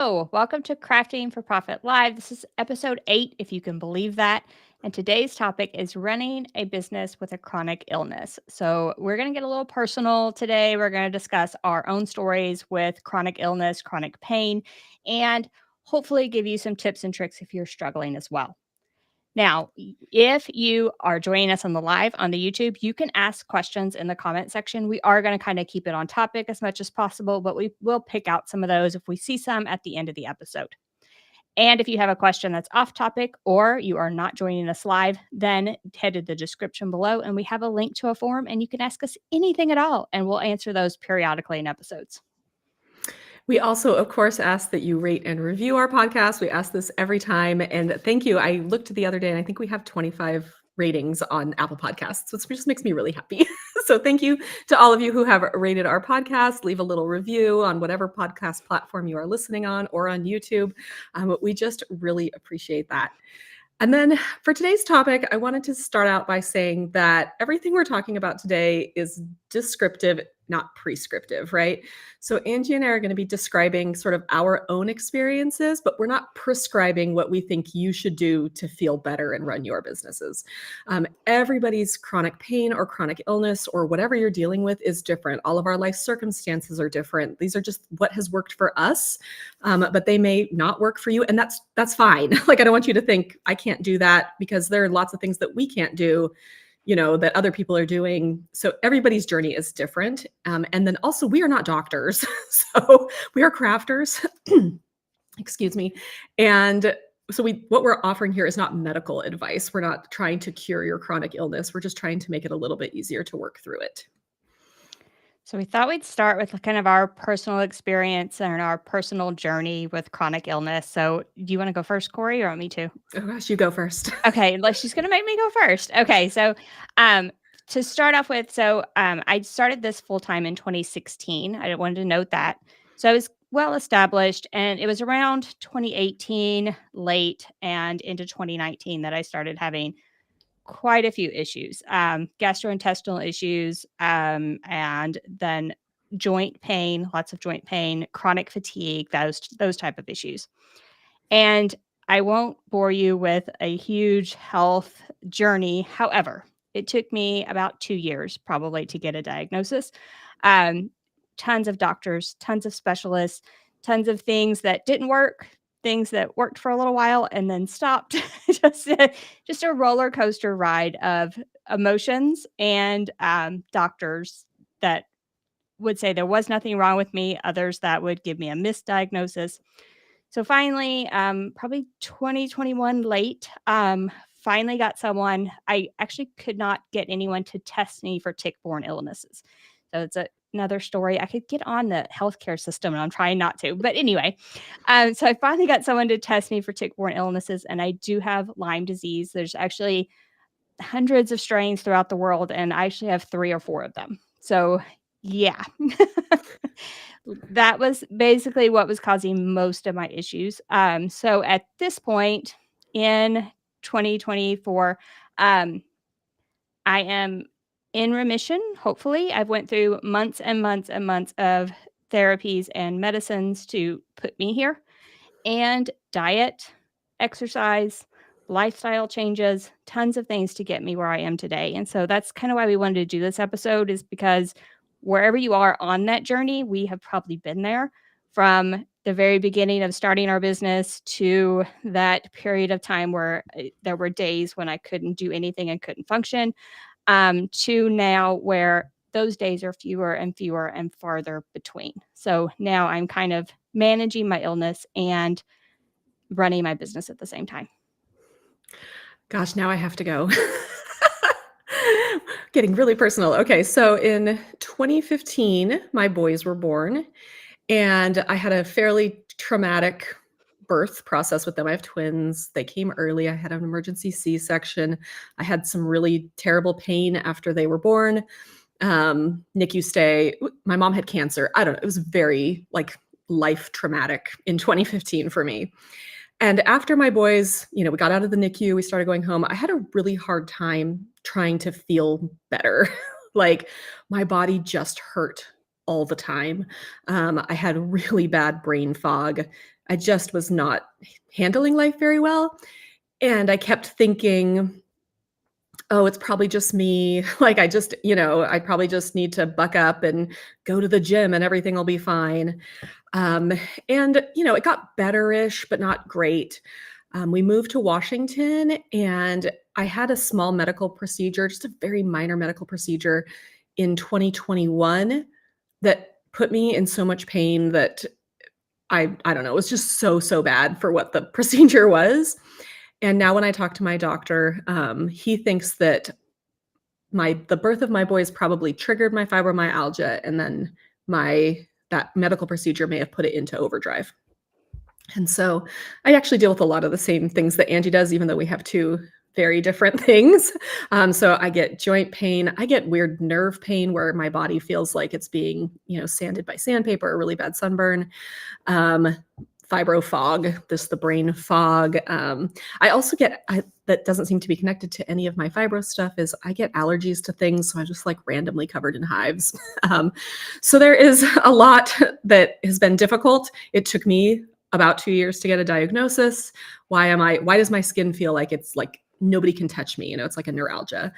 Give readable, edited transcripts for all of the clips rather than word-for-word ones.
Welcome to Crafting for Profit Live. This is episode 8, if you can believe that. And today's topic is running a business with a chronic illness. So, we're going to get a little personal today. We're going to discuss our own stories with chronic illness, chronic pain, and hopefully give you some tips and tricks if you're struggling as well. Now, if you are joining us on the live on the YouTube, you can ask questions in the comment section. We are going to kind of keep it on topic as much as possible, but we will pick out some of those if we see some at the end of the episode. And if you have a question that's off topic or you are not joining us live, then head to the description below and we have a link to a form and you can ask us anything at all and we'll answer those periodically in episodes. We also, of course, ask that you rate and review our podcast. We ask this every time. And thank you. I looked the other day and I think we have 25 ratings on Apple Podcasts, which just makes me really happy. So thank you to all of you who have rated our podcast. Leave a little review on whatever podcast platform you are listening on or on YouTube. We just really appreciate that. And then for today's topic, I wanted to start out by saying that everything we're talking about today is descriptive, not prescriptive, right? So Angie and I are going to be describing sort of our own experiences, but we're not prescribing what we think you should do to feel better and run your businesses. Everybody's chronic pain or chronic illness or whatever you're dealing with is different. All of our life circumstances are different. These are just what has worked for us, but they may not work for you, and that's fine. Like, I don't want you to think I can't do that, because there are lots of things that we can't do, that other people are doing. So everybody's journey is different. And then also, we are not doctors. So we are crafters, excuse me. And so what we're offering here is not medical advice. We're not trying to cure your chronic illness. We're just trying to make it a little bit easier to work through it. So we thought we'd start with kind of our personal experience and our personal journey with chronic illness. So do you want to go first, Corey, or want me to? Oh gosh, you go first. Okay, she's going to make me go first. Okay, so to start off with, I started this full-time in 2016. I wanted to note that. So I was well established, and it was around 2018, late and into 2019 that I started having quite a few issues, gastrointestinal issues, and then joint pain, lots of joint pain, chronic fatigue, those type of issues. And I won't bore you with a huge health journey. However, it took me about 2 years probably to get a diagnosis. Tons of doctors, tons of specialists, tons of things that didn't work, things that worked for a little while and then stopped. just a roller coaster ride of emotions and doctors that would say there was nothing wrong with me, others that would give me a misdiagnosis. So finally, probably 2021 late, finally got someone. I actually could not get anyone to test me for tick-borne illnesses. So it's another story. I could get on the healthcare system, and I'm trying not to. But anyway, so I finally got someone to test me for tick-borne illnesses, and I do have Lyme disease. There's actually hundreds of strains throughout the world, and I actually have 3 or 4 of them. So yeah. That was basically what was causing most of my issues. So at this point in 2024, I am in remission. Hopefully, I've went through months and months and months of therapies and medicines to put me here, and diet, exercise, lifestyle changes, tons of things to get me where I am today. And so that's kind of why we wanted to do this episode, is because wherever you are on that journey, we have probably been there from the very beginning of starting our business to that period of time where there were days when I couldn't do anything and couldn't function, to now where those days are fewer and fewer and farther between. So now I'm kind of managing my illness and running my business at the same time. Gosh, now I have to go. Getting really personal. Okay, so in 2015, my boys were born, and I had a fairly traumatic birth process with them. I have twins. They came early. I had an emergency C-section. I had some really terrible pain after they were born. NICU stay. My mom had cancer. I don't know. It was very life traumatic in 2015 for me. And after my boys, we got out of the NICU, we started going home. I had a really hard time trying to feel better. My body just hurt all the time. I had really bad brain fog. I just was not handling life very well. And I kept thinking, oh, it's probably just me. Like, I probably just need to buck up and go to the gym and everything will be fine. Um, and, it got better-ish, but not great. We moved to Washington and I had a small medical procedure, just a very minor medical procedure in 2021 that put me in so much pain that I don't know, it was just so bad for what the procedure was. And now when I talk to my doctor, he thinks that the birth of my boys probably triggered my fibromyalgia, and then that medical procedure may have put it into overdrive. And so I actually deal with a lot of the same things that Angie does, even though we have two very different things. So I get joint pain. I get weird nerve pain where my body feels like it's being, sanded by sandpaper, a really bad sunburn. Fibro fog, the brain fog. I also that doesn't seem to be connected to any of my fibro stuff, is I get allergies to things. So I'm just like randomly covered in hives. So there is a lot that has been difficult. It took me about 2 years to get a diagnosis. Why does my skin feel like it's like nobody can touch me? It's like a neuralgia.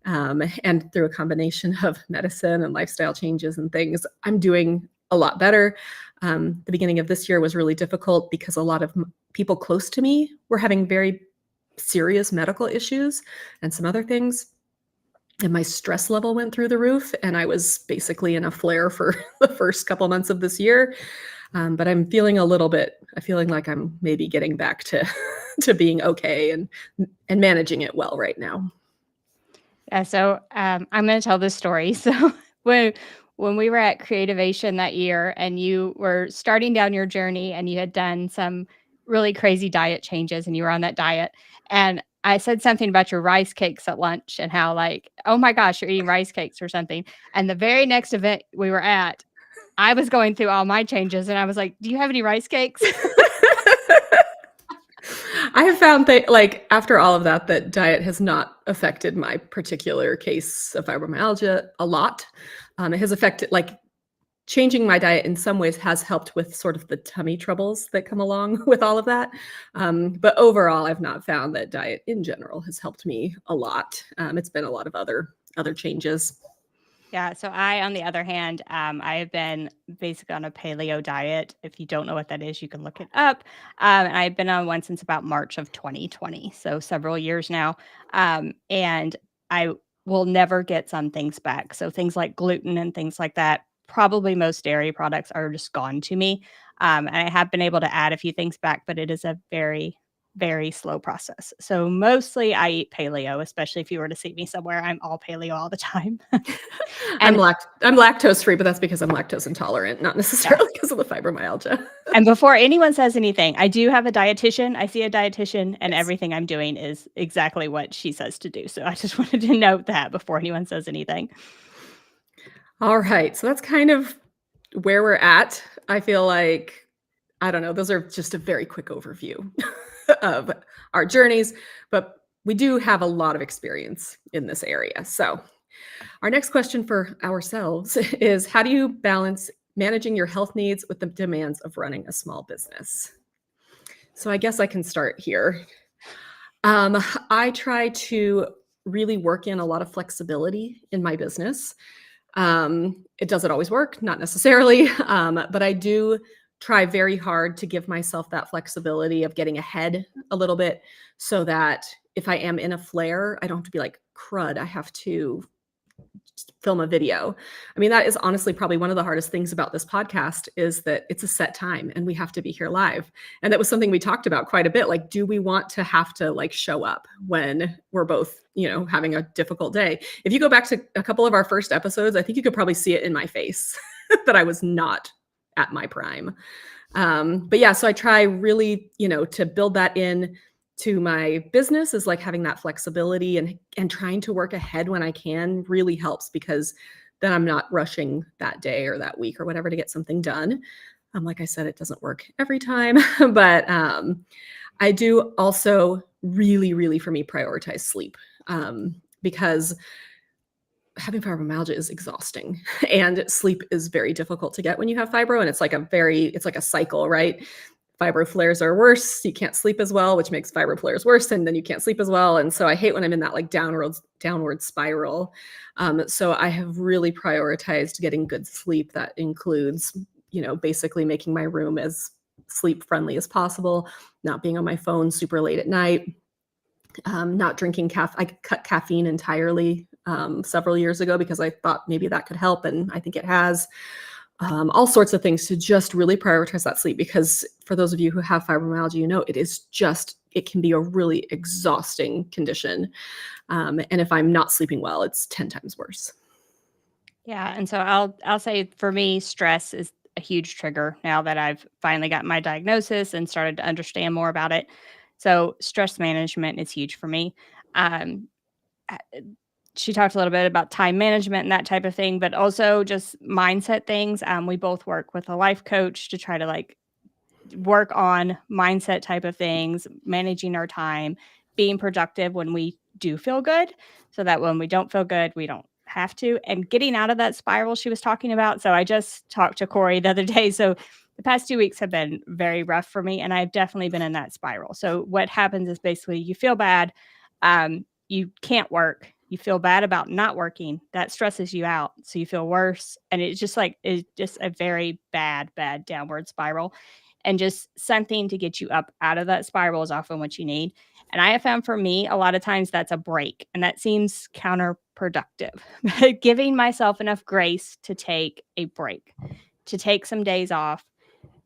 And through a combination of medicine and lifestyle changes and things, I'm doing a lot better. The beginning of this year was really difficult because a lot of people close to me were having very serious medical issues and some other things. And my stress level went through the roof, and I was basically in a flare for the first couple months of this year. But I'm feeling like I'm maybe getting back to to being okay and managing it well right now. Yeah, so I'm going to tell this story. So when we were at Creativation that year, and you were starting down your journey, and you had done some really crazy diet changes, and you were on that diet, and I said something about your rice cakes at lunch and how, like, oh my gosh, you're eating rice cakes or something. And the very next event we were at, I was going through all my changes, and I was like, do you have any rice cakes? I have found that, like, after all of that diet has not affected my particular case of fibromyalgia a lot. It has affected, like, changing my diet in some ways has helped with sort of the tummy troubles that come along with all of that. But overall, I've not found that diet in general has helped me a lot. It's been a lot of other changes. Yeah. So I, on the other hand, I have been basically on a paleo diet. If you don't know what that is, you can look it up. And I've been on one since about March of 2020, so several years now. And I will never get some things back. So things like gluten and things like that, probably most dairy products are just gone to me. And I have been able to add a few things back, but it is a very, very slow process. So mostly I eat paleo, especially if you were to see me somewhere, I'm all paleo all the time. I'm And lactose free, but that's because I'm lactose intolerant, not yeah. necessarily because of the fibromyalgia. And before anyone says anything, I do have a dietitian. I see a dietitian, and Yes. everything I'm doing is exactly what she says to do. So I just wanted to note that before anyone says anything. All right. So that's kind of where we're at. I feel like, I don't know, those are just a very quick overview of our journeys, but we do have a lot of experience in this area. So our next question for ourselves is, how do you balance managing your health needs with the demands of running a small business? So I guess I can start here. I try to really work in a lot of flexibility in my business. It doesn't always work, not necessarily, but I do try very hard to give myself that flexibility of getting ahead a little bit, so that if I am in a flare, I don't have to be like, crud, I have to film a video. I mean, that is honestly probably one of the hardest things about this podcast, is that it's a set time and we have to be here live. And that was something we talked about quite a bit. Like, do we want to have to like show up when we're both, having a difficult day? If you go back to a couple of our first episodes, I think you could probably see it in my face that I was not at my prime. But yeah, so I try really, to build that in to my business, is like having that flexibility, and trying to work ahead when I can really helps, because then I'm not rushing that day or that week or whatever to get something done. Like I said, it doesn't work every time, but I do also really, really, for me, prioritize sleep, because having fibromyalgia is exhausting, and sleep is very difficult to get when you have fibro. And it's like a cycle, right? fibro flares are worse. You can't sleep as well, which makes fibro flares worse, and then you can't sleep as well. And so I hate when I'm in that like downward spiral. So I have really prioritized getting good sleep. That includes, basically making my room as sleep friendly as possible, not being on my phone super late at night, not drinking I cut caffeine entirely several years ago because I thought maybe that could help, and I think it has. All sorts of things to just really prioritize that sleep, because for those of you who have fibromyalgia, it can be a really exhausting condition. And if I'm not sleeping well, it's 10 times worse. Yeah, and so I'll say for me, stress is a huge trigger now that I've finally got my diagnosis and started to understand more about it. So stress management is huge for me. Um, uh, she talked a little bit about time management and that type of thing, but also just mindset things. We both work with a life coach to try to like work on mindset type of things, managing our time, being productive when we do feel good, so that when we don't feel good, we don't have to, and getting out of that spiral she was talking about. So I just talked to Corey the other day. So the past 2 weeks have been very rough for me, and I've definitely been in that spiral. So what happens is basically you feel bad, you can't work, you feel bad about not working, that stresses you out, so you feel worse, and it's just a very bad downward spiral, and just something to get you up out of that spiral is often what you need. And I have found for me, a lot of times that's a break, and that seems counterproductive. But giving myself enough grace to take a break, to take some days off,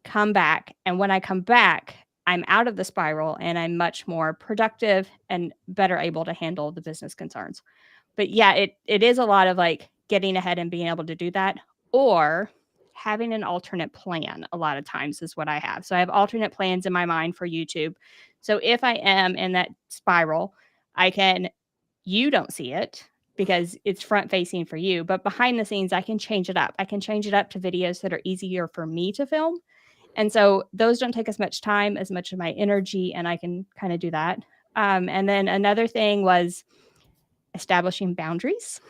come back. And when I come back, I'm out of the spiral and I'm much more productive and better able to handle the business concerns. But yeah, it is a lot of like getting ahead and being able to do that, or having an alternate plan a lot of times is what I have. So I have alternate plans in my mind for YouTube. So if I am in that spiral, you don't see it because it's front facing for you, but behind the scenes, I can change it up. I can change it up to videos that are easier for me to film. And so those don't take as much time, as much of my energy, and I can kind of do that. And then another thing was establishing boundaries,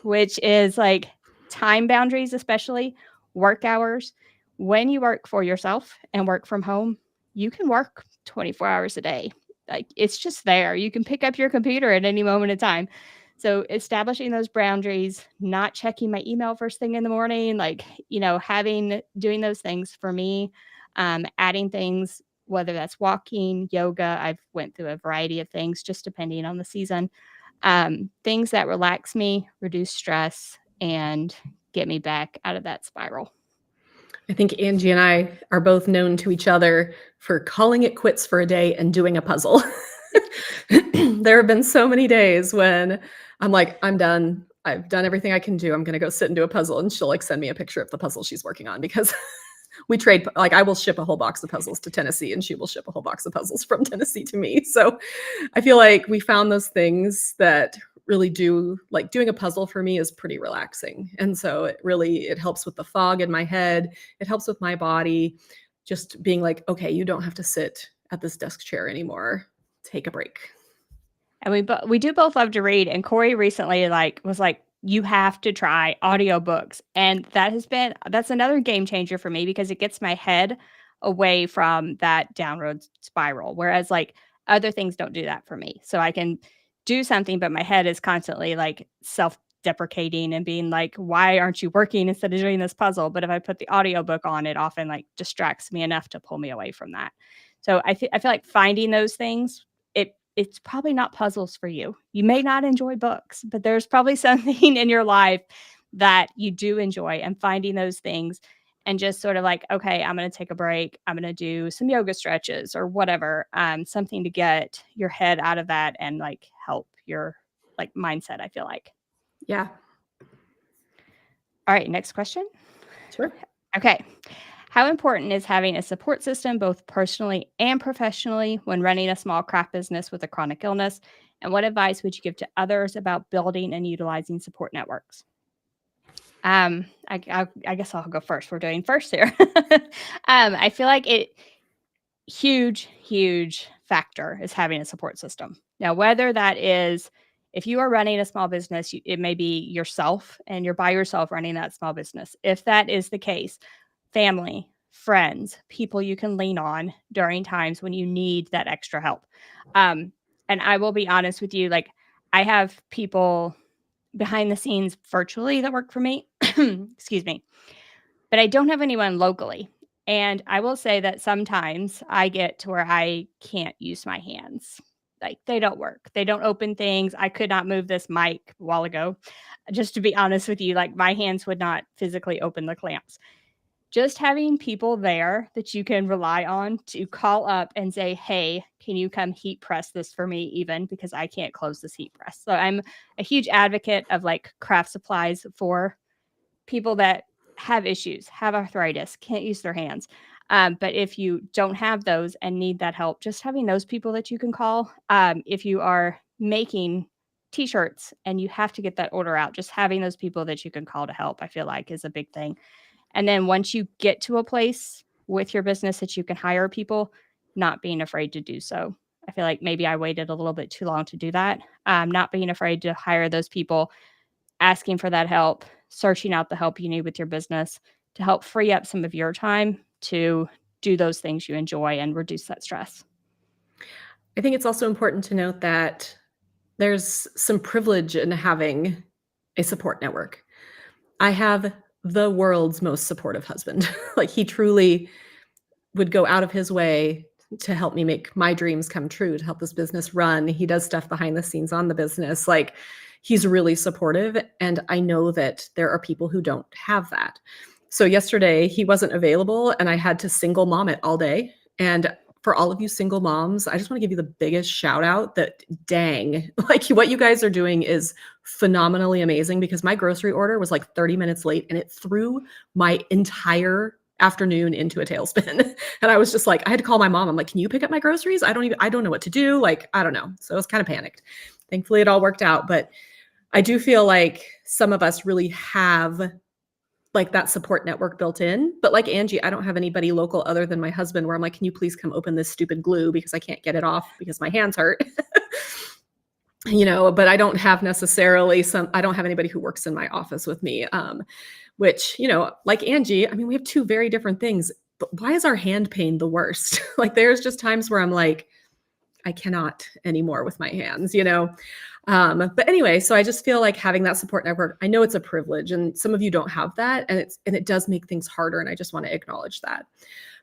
which is like time boundaries, especially work hours. When you work for yourself and work from home, you can work 24 hours a day. Like it's just there. You can pick up your computer at any moment in time. So establishing those boundaries, not checking my email first thing in the morning, doing those things for me, adding things, whether that's walking, yoga. I've went through a variety of things just depending on the season. Things that relax me, reduce stress, and get me back out of that spiral. I think Angie and I are both known to each other for calling it quits for a day and doing a puzzle. There have been so many days when I'm like, I'm done. I've done everything I can do. I'm going to go sit and do a puzzle. And she'll like send me a picture of the puzzle she's working on, because we trade, like I will ship a whole box of puzzles to Tennessee and she will ship a whole box of puzzles from Tennessee to me. So I feel like we found those things that really do, like doing a puzzle for me is pretty relaxing. And so it helps with the fog in my head. It helps with my body, just being like, okay, you don't have to sit at this desk chair anymore. Take a break. And we do both love to read. And Corey recently was like, you have to try audiobooks. And that's another game changer for me, because it gets my head away from that downward spiral. Whereas like other things don't do that for me. So I can do something, but my head is constantly like self-deprecating and being like, why aren't you working instead of doing this puzzle? But if I put the audiobook on, it often like distracts me enough to pull me away from that. So I feel like finding those things, it's probably not puzzles for you. You may not enjoy books, but there's probably something in your life that you do enjoy, and finding those things and just sort of like, okay, I'm going to take a break. I'm going to do some yoga stretches or whatever, something to get your head out of that and like help your like mindset, I feel like. Yeah. All right, next question. Sure. Okay. How important is having a support system, both personally and professionally, when running a small craft business with a chronic illness? And what advice would you give to others about building and utilizing support networks? I guess I'll go first. We're doing first here. I feel like huge factor is having a support system. Now, whether that is if you are running a small business, it may be yourself and you're by yourself running that small business. If that is the case, family, friends, people you can lean on during times when you need that extra help. And I will be honest with you, like I have people behind the scenes virtually that work for me. Excuse me. But I don't have anyone locally. And I will say that sometimes I get to where I can't use my hands. Like they don't work. They don't open things. I could not move this mic a while ago. Just to be honest with you, like my hands would not physically open the clamps. Just having people there that you can rely on to call up and say, "Hey, can you come heat press this for me?" Even because I can't close this heat press. So I'm a huge advocate of like craft supplies for people that have issues, have arthritis, can't use their hands. But if you don't have those and need that help, just having those people that you can call. If you are making t-shirts and you have to get that order out, just having those people that you can call to help, I feel like is a big thing. And then once you get to a place with your business that you can hire people, not being afraid to do so. I feel like maybe I waited a little bit too long to do that. Not being afraid to hire those people, asking for that help, searching out the help you need with your business to help free up some of your time to do those things you enjoy and reduce that stress. I think it's also important to note that there's some privilege in having a support network. I have the world's most supportive husband. Like he truly would go out of his way to help me make my dreams come true, to help this business run. He does stuff behind the scenes on the business. Like he's really supportive. And I know that there are people who don't have that. So yesterday he wasn't available and I had to single mom it all day. And for all of you single moms, I just want to give you the biggest shout out that dang, like what you guys are doing is phenomenally amazing because my grocery order was like 30 minutes late and it threw my entire afternoon into a tailspin. And I was just like, I had to call my mom. I'm like, can you pick up my groceries? I don't know what to do. Like, I don't know. So I was kind of panicked. Thankfully it all worked out. But I do feel like some of us really have like that support network built in. But like Angie, I don't have anybody local other than my husband where I'm like, can you please come open this stupid glue because I can't get it off because my hands hurt. But I don't have necessarily I don't have anybody who works in my office with me. Which, like Angie, I mean, we have two very different things, but why is our hand pain the worst? Like there's just times where I'm like, I cannot anymore with my hands, But anyway, so I just feel like having that support network, I know it's a privilege and some of you don't have that and it does make things harder. And I just want to acknowledge that.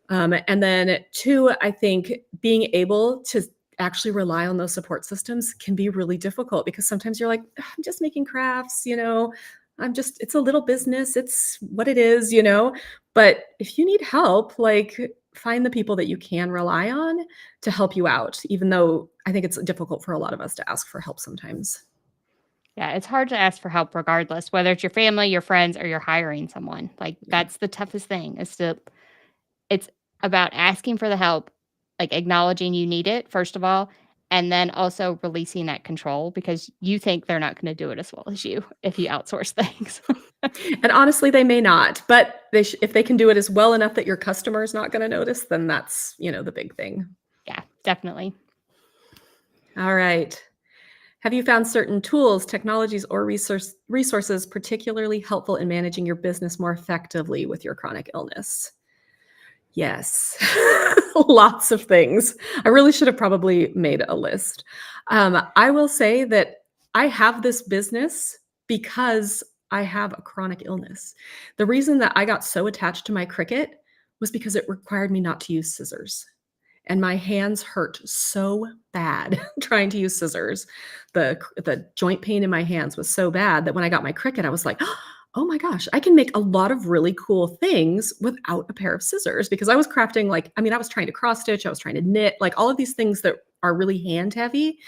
And then two, I think being able to actually rely on those support systems can be really difficult because sometimes you're like, I'm just making crafts, it's a little business. It's what it is, but if you need help, like find the people that you can rely on to help you out, even though I think it's difficult for a lot of us to ask for help sometimes. Yeah, it's hard to ask for help regardless, whether it's your family, your friends, or you're hiring someone. Like that's the toughest thing it's about asking for the help, like acknowledging you need it, first of all, and then also releasing that control because you think they're not going to do it as well as you if you outsource things. And honestly, they may not, but if they can do it as well enough that your customer is not going to notice, then that's, the big thing. Yeah, definitely. All right. Have you found certain tools, technologies, or resources particularly helpful in managing your business more effectively with your chronic illness? Yes, lots of things. I really should have probably made a list. I will say that I have this business because I have a chronic illness. The reason that I got so attached to my Cricut was because it required me not to use scissors. And my hands hurt so bad trying to use scissors. The joint pain in my hands was so bad that when I got my Cricut, I was like, oh my gosh, I can make a lot of really cool things without a pair of scissors because I was crafting I was trying to cross stitch, I was trying to knit, like all of these things that are really hand heavy.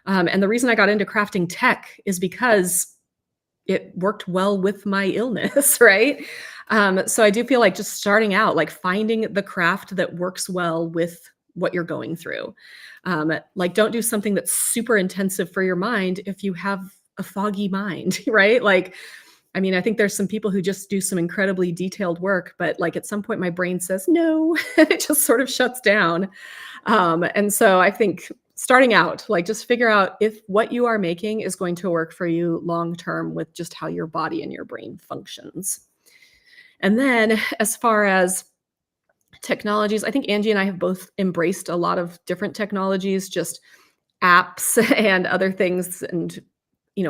And the reason I got into crafting tech is because it worked well with my illness, right? So I do feel like just starting out, like finding the craft that works well with what you're going through. Like don't do something that's super intensive for your mind if you have a foggy mind, right? I think there's some people who just do some incredibly detailed work, but like at some point my brain says no, and it just sort of shuts down. And so I think starting out, like just figure out if what you are making is going to work for you long-term with just how your body and your brain functions. And then as far as technologies. I think Angie and I have both embraced a lot of different technologies, just apps and other things, and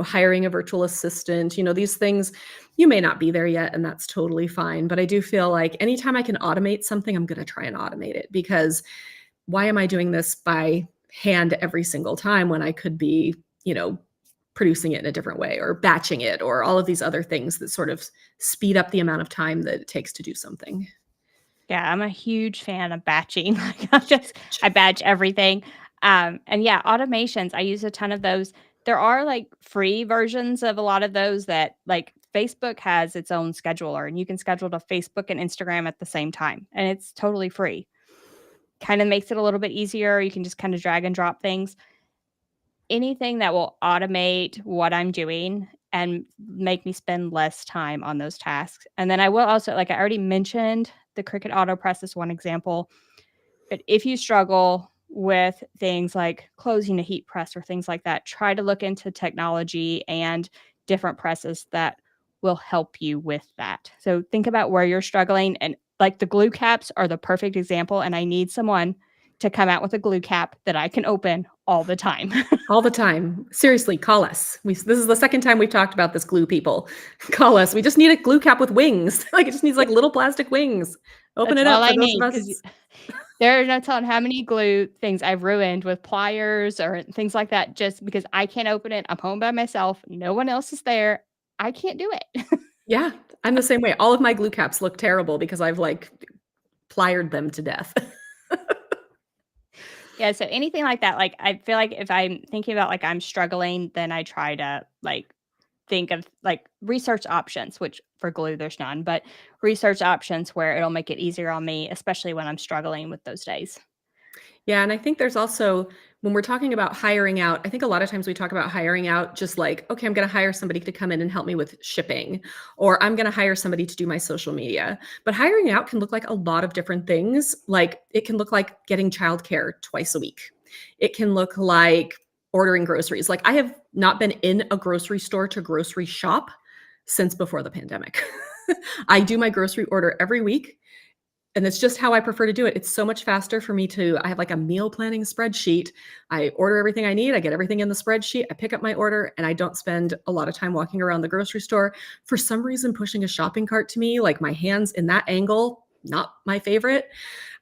hiring a virtual assistant, these things, you may not be there yet, and that's totally fine. But I do feel like anytime I can automate something, I'm going to try and automate it, because why am I doing this by hand every single time when I could be, producing it in a different way, or batching it, or all of these other things that sort of speed up the amount of time that it takes to do something. Yeah, I'm a huge fan of batching. I batch everything. And yeah, automations, I use a ton of those. There are like free versions of a lot of those that like Facebook has its own scheduler and you can schedule to Facebook and Instagram at the same time. And it's totally free. Kind of makes it a little bit easier. You can just kind of drag and drop things. Anything that will automate what I'm doing and make me spend less time on those tasks. And then I will also, like I already mentioned, the Cricut AutoPress is one example. But if you struggle with things like closing a heat press or things like that, try to look into technology and different presses that will help you with that. So think about where you're struggling. And like the glue caps are the perfect example. And I need someone to come out with a glue cap that I can open all the time. All the time. Seriously, call us. This is the second time we've talked about this glue, people. Call us. We just need a glue cap with wings. Like, it just needs like little plastic wings. Open That's it all up I for those of need because us. there are no telling how many glue things I've ruined with pliers or things like that just because I can't open it. I'm home by myself. No one else is there. I can't do it. Yeah, I'm the same way. All of my glue caps look terrible because I've like pliered them to death. Yeah, so anything like that, like I feel like if I'm thinking about like I'm struggling, then I try to like think of like research options, which for glue there's none, but research options where it'll make it easier on me, especially when I'm struggling with those days. Yeah, and I think there's also, when we're talking about hiring out, I think a lot of times we talk about hiring out just like, okay, I'm going to hire somebody to come in and help me with shipping, or I'm going to hire somebody to do my social media. But hiring out can look like a lot of different things. Like, it can look like getting childcare twice a week. It can look like ordering groceries. Like, I have not been in a grocery store to grocery shop since before the pandemic. I do my grocery order every week. And it's just how I prefer to do it. It's so much faster for me I have like a meal planning spreadsheet. I order everything I need. I get everything in the spreadsheet. I pick up my order, and I don't spend a lot of time walking around the grocery store. For some reason, pushing a shopping cart to me, like my hands in that angle, not my favorite.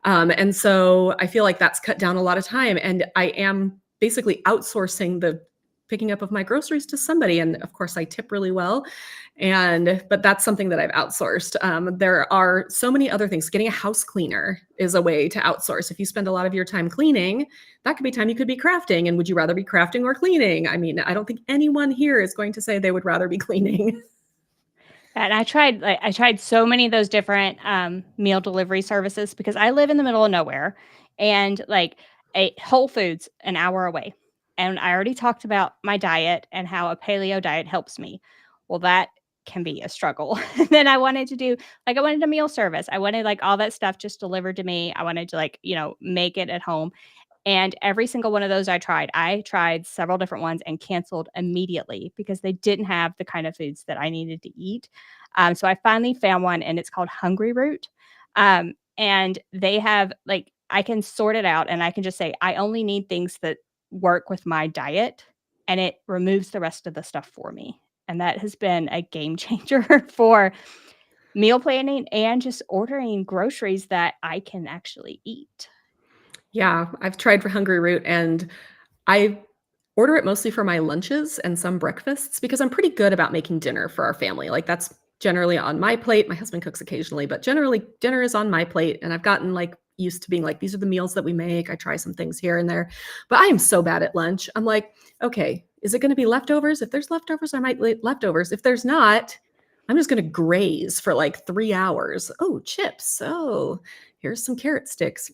And so I feel like that's cut down a lot of time. And I am basically outsourcing the picking up of my groceries to somebody. And of course, I tip really well. But that's something that I've outsourced. There are so many other things. Getting a house cleaner is a way to outsource. If you spend a lot of your time cleaning, that could be time you could be crafting. And would you rather be crafting or cleaning? I mean, I don't think anyone here is going to say they would rather be cleaning. And I tried so many of those different meal delivery services because I live in the middle of nowhere and like a Whole Foods an hour away. And I already talked about my diet and how a paleo diet helps me. Well, that can be a struggle. And then I wanted to do like I wanted a meal service. I wanted like all that stuff just delivered to me. I wanted to like, make it at home. And every single one of those I tried several different ones and canceled immediately because they didn't have the kind of foods that I needed to eat. So I finally found one and it's called Hungryroot. And they have like, I can sort it out and I can just say, I only need things that work with my diet and it removes the rest of the stuff for me. And that has been a game changer for meal planning and just ordering groceries that I can actually eat. Yeah, I've tried for Hungryroot, and I order it mostly for my lunches and some breakfasts because I'm pretty good about making dinner for our family. Like, that's generally on my plate. My husband cooks occasionally, but generally dinner is on my plate. And I've gotten like used to being like, these are the meals that we make. I try some things here and there, but I am so bad at lunch. I'm like, okay, is it going to be leftovers? If there's leftovers, I might eat leftovers. If there's not, I'm just going to graze for like 3 hours. Oh, chips. Oh, here's some carrot sticks.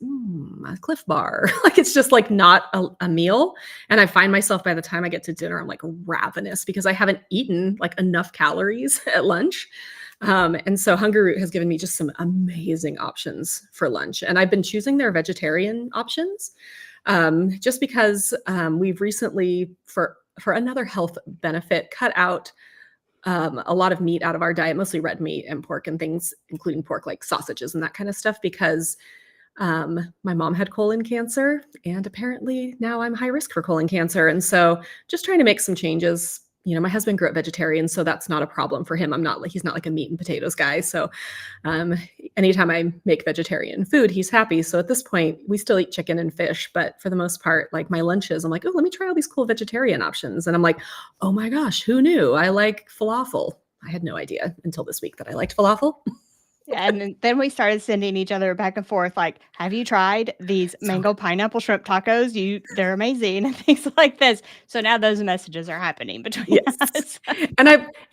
A Cliff Bar. Like, it's just like not a meal. And I find myself by the time I get to dinner, I'm like ravenous because I haven't eaten like enough calories at lunch. And so Hungryroot has given me just some amazing options for lunch. And I've been choosing their vegetarian options just because we've recently, for another health benefit, cut out a lot of meat out of our diet, mostly red meat and pork and things, including pork, like sausages and that kind of stuff, because My mom had colon cancer, and apparently now I'm high risk for colon cancer. And so just trying to make some changes. My husband grew up vegetarian, so that's not a problem for him. He's not like a meat and potatoes guy. So um, anytime I make vegetarian food, he's happy. So at this point, we still eat chicken and fish, but for the most part, like my lunches, I'm like, oh, let me try all these cool vegetarian options. And I'm like, oh my gosh, who knew? I like falafel. I had no idea until this week that I liked falafel. And then we started sending each other back and forth, like, have you tried these So mango pineapple shrimp tacos? They're amazing, and things like this. So now those messages are happening between yes. us.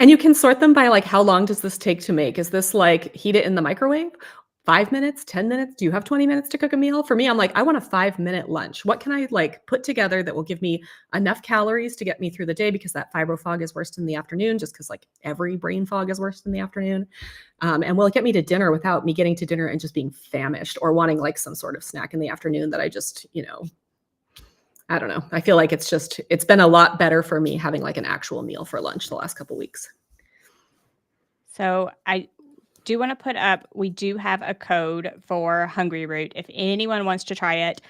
And you can sort them by like, how long does this take to make? Is this like heat it in the microwave? 5 minutes, 10 minutes? Do you have 20 minutes to cook a meal? For me, I'm like, I want a 5-minute lunch. What can I like put together that will give me enough calories to get me through the day? Because that fibro fog is worst in the afternoon, just because like every brain fog is worst in the afternoon. And will it get me to dinner without me getting to dinner and just being famished or wanting like some sort of snack in the afternoon that I just, I don't know. I feel like it's been a lot better for me having like an actual meal for lunch the last couple of weeks. So I do want to put up, we do have a code for Hungryroot. If anyone wants to try it,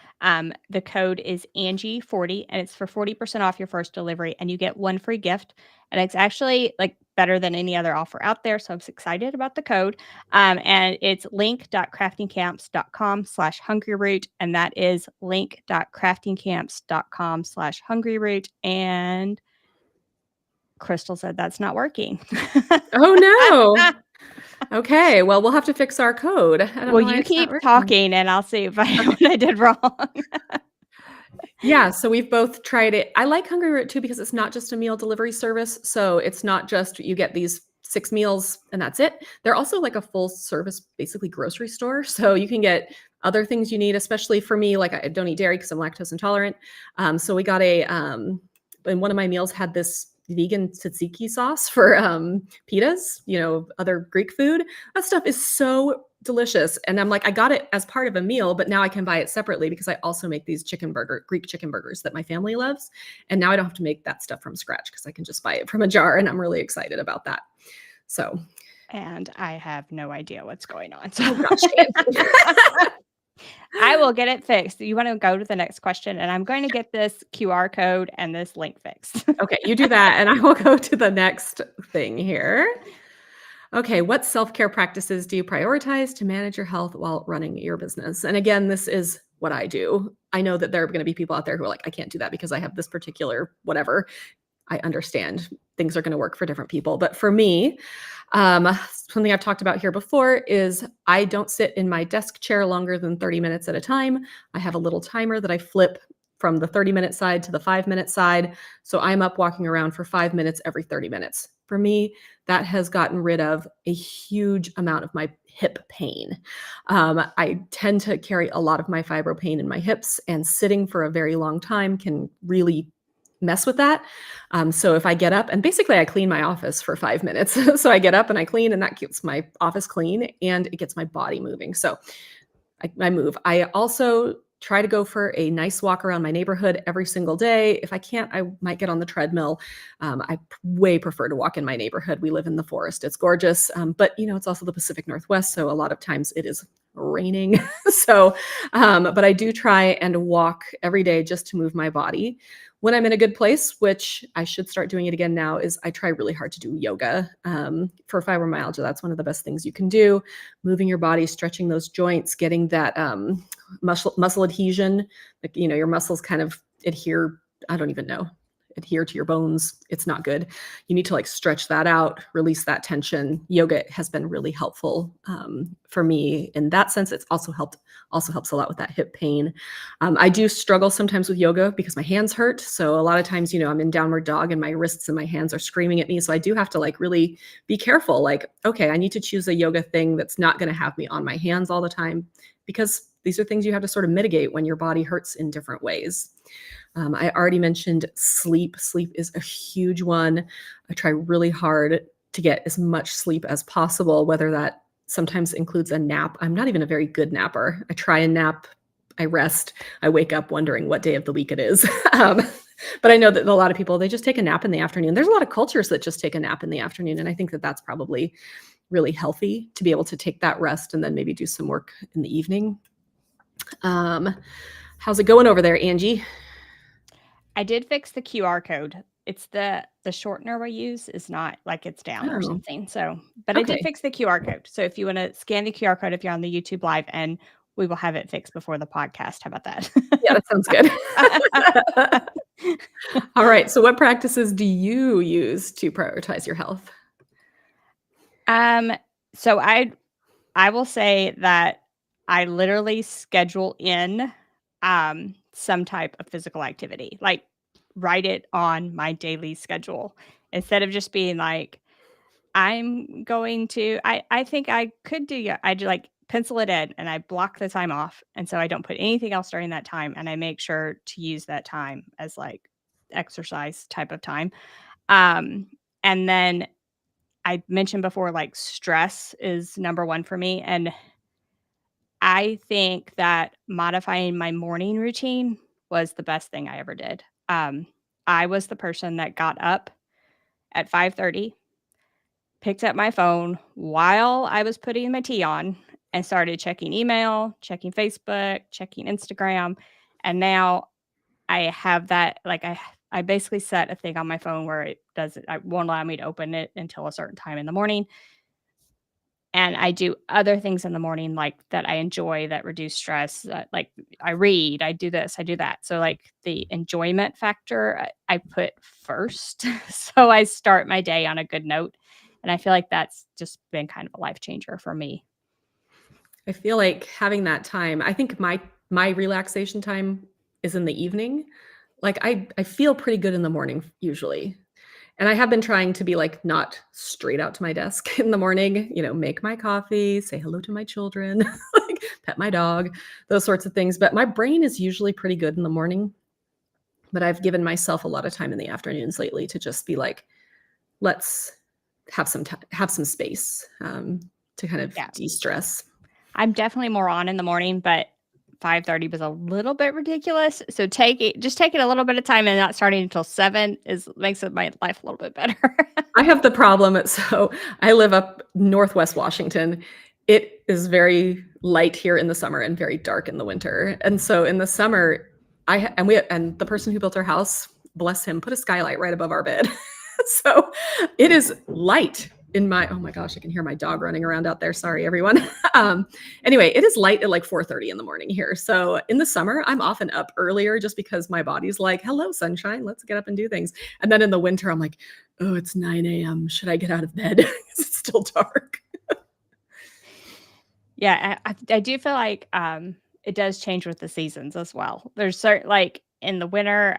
the code is Angie40, and it's for 40% off your first delivery, and you get one free gift. And it's actually like better than any other offer out there. So I'm excited about the code. And it's link.craftingcamps.com/Hungryroot. And that is link.craftingcamps.com/Hungryroot. And Crystal said that's not working. Oh no. Okay, well, we'll have to fix our code. I don't know Well, why you it's not keep working. talking and I'll see if what I did wrong. Yeah, so we've both tried it. I like Hungryroot too because it's not just a meal delivery service. So it's not just you get these 6 meals and that's it. They're also like a full service, basically grocery store. So you can get other things you need, especially for me, like I don't eat dairy because I'm lactose intolerant. So we got and one of my meals had this vegan tzatziki sauce for pitas, other Greek food. That stuff is so delicious. And I'm like, I got it as part of a meal, but now I can buy it separately because I also make these Greek chicken burgers that my family loves. And now I don't have to make that stuff from scratch because I can just buy it from a jar. And I'm really excited about that. So. And I have no idea what's going on. So Oh gosh. I will get it fixed. You want to go to the next question, and I'm going to get this QR code and this link fixed. Okay, you do that, and I will go to the next thing here. Okay, what self-care practices do you prioritize to manage your health while running your business? And again, this is what I do. I know that there are going to be people out there who are like, I can't do that because I have this particular whatever. I understand things are going to work for different people. But for me, something I've talked about here before is I don't sit in my desk chair longer than 30 minutes at a time. I have a little timer that I flip from the 30-minute side to the 5-minute side. So I'm up walking around for 5 minutes every 30 minutes. For me, that has gotten rid of a huge amount of my hip pain. I tend to carry a lot of my fibro pain in my hips, and sitting for a very long time can really mess with that. So if I get up, and basically I clean my office for 5 minutes. So I get up and I clean, and that keeps my office clean and it gets my body moving. So I move. I also try to go for a nice walk around my neighborhood every single day. If I can't, I might get on the treadmill. I way prefer to walk in my neighborhood. We live in the forest. It's gorgeous. But it's also the Pacific Northwest. So a lot of times it is raining. But I do try and walk every day just to move my body. When I'm in a good place, which I should start doing it again now, is I try really hard to do yoga. For fibromyalgia, that's one of the best things you can do. Moving your body, stretching those joints, getting that muscle adhesion. Like, your muscles kind of adhere. I don't even know. Adhere to your bones. It's not good. You need to like stretch that out, release that tension. Yoga has been really helpful for me in that sense. It's also helps a lot with that hip pain. I do struggle sometimes with yoga because my hands hurt. So a lot of times, I'm in downward dog and my wrists and my hands are screaming at me. So I do have to like really be careful. Like, okay, I need to choose a yoga thing that's not going to have me on my hands all the time, because these are things you have to sort of mitigate when your body hurts in different ways. I already mentioned sleep. Sleep is a huge one. I try really hard to get as much sleep as possible, whether that sometimes includes a nap. I'm not even a very good napper. I try and nap, I rest, I wake up wondering what day of the week it is. But I know that a lot of people, they just take a nap in the afternoon. There's a lot of cultures that just take a nap in the afternoon. And I think that that's probably really healthy to be able to take that rest and then maybe do some work in the evening. Um, how's it going over there, Angie? I did fix the QR code. It's the shortener we use is not like it's down or Oh, something. So, but I did okay. fix the QR code. So if you want to scan the QR code if you're on the YouTube live, and we will have it fixed before the podcast. How about Yeah, that sounds good. that? All right. So, what practices do you use to prioritize your health? um, so I will say that I literally schedule in some type of physical activity. Like write it on my daily schedule instead of just being like I'm going to I think I could do I do like pencil it in and I block the time off and so I don't put anything else during that time and I make sure to use that time as like exercise type of time. Um and then I mentioned before like stress is number 1 for me and I think that modifying my morning routine was the best thing I ever did. I was the person that got up at 5:30, picked up my phone while I was putting my tea on, and started checking email, checking Facebook, checking Instagram, and now I have that like I basically set a thing on my phone where it won't allow me to open it until a certain time in the morning. And I do other things in the morning, like, that I enjoy that reduce stress, like, I read, I do this, I do that. So, like, the enjoyment factor, I put first, so I start my day on a good note, and I feel like that's just been kind of a life changer for me. I feel like having that time, I think my relaxation time is in the evening. Like I feel pretty good in the morning usually. And I have been trying to be like not straight out to my desk in the morning, make my coffee, say hello to my children, like pet my dog, those sorts of things. But my brain is usually pretty good in the morning. But I've given myself a lot of time in the afternoons lately to just be like, let's have some time, have some space to kind of Yeah. de-stress. I'm definitely more on in the morning, but 5:30 was a little bit ridiculous, so take it a little bit of time and not starting until 7 is makes it my life a little bit better. I have the problem. So I live up Northwest Washington. It is very light here in the summer and very dark in the winter. And so in the summer, and the person who built our house, bless him, put a skylight right above our bed. So it is light in my, oh my gosh, I can hear my dog running around out there. Sorry, everyone. Anyway, it is light at like 4:30 in the morning here. So in the summer, I'm often up earlier just because my body's like, hello, sunshine, let's get up and do things. And then in the winter, I'm like, oh, it's 9 a.m. Should I get out of bed? It's still dark. Yeah, I do feel like, it does change with the seasons as well. There's certain like, in the winter,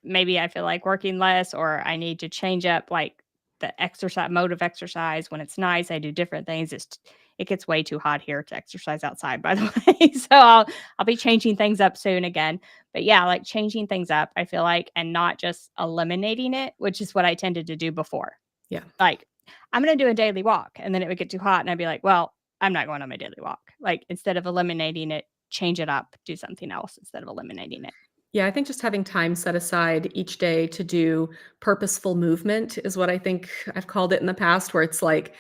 maybe I feel like working less or I need to change up, like, the exercise mode of exercise. When it's nice, I do different things. It gets way too hot here to exercise outside, by the way, so I'll be changing things up soon again. But, yeah, like, changing things up, I feel like, and not just eliminating it, which is what I tended to do before. Yeah. Like, I'm gonna do a daily walk, and then it would get too hot, and I'd be like, "Well, I'm not going on my daily walk." Like, instead of eliminating it, change it up, do something else instead of eliminating it. Yeah, I think just having time set aside each day to do purposeful movement is what I think I've called it in the past, where it's like,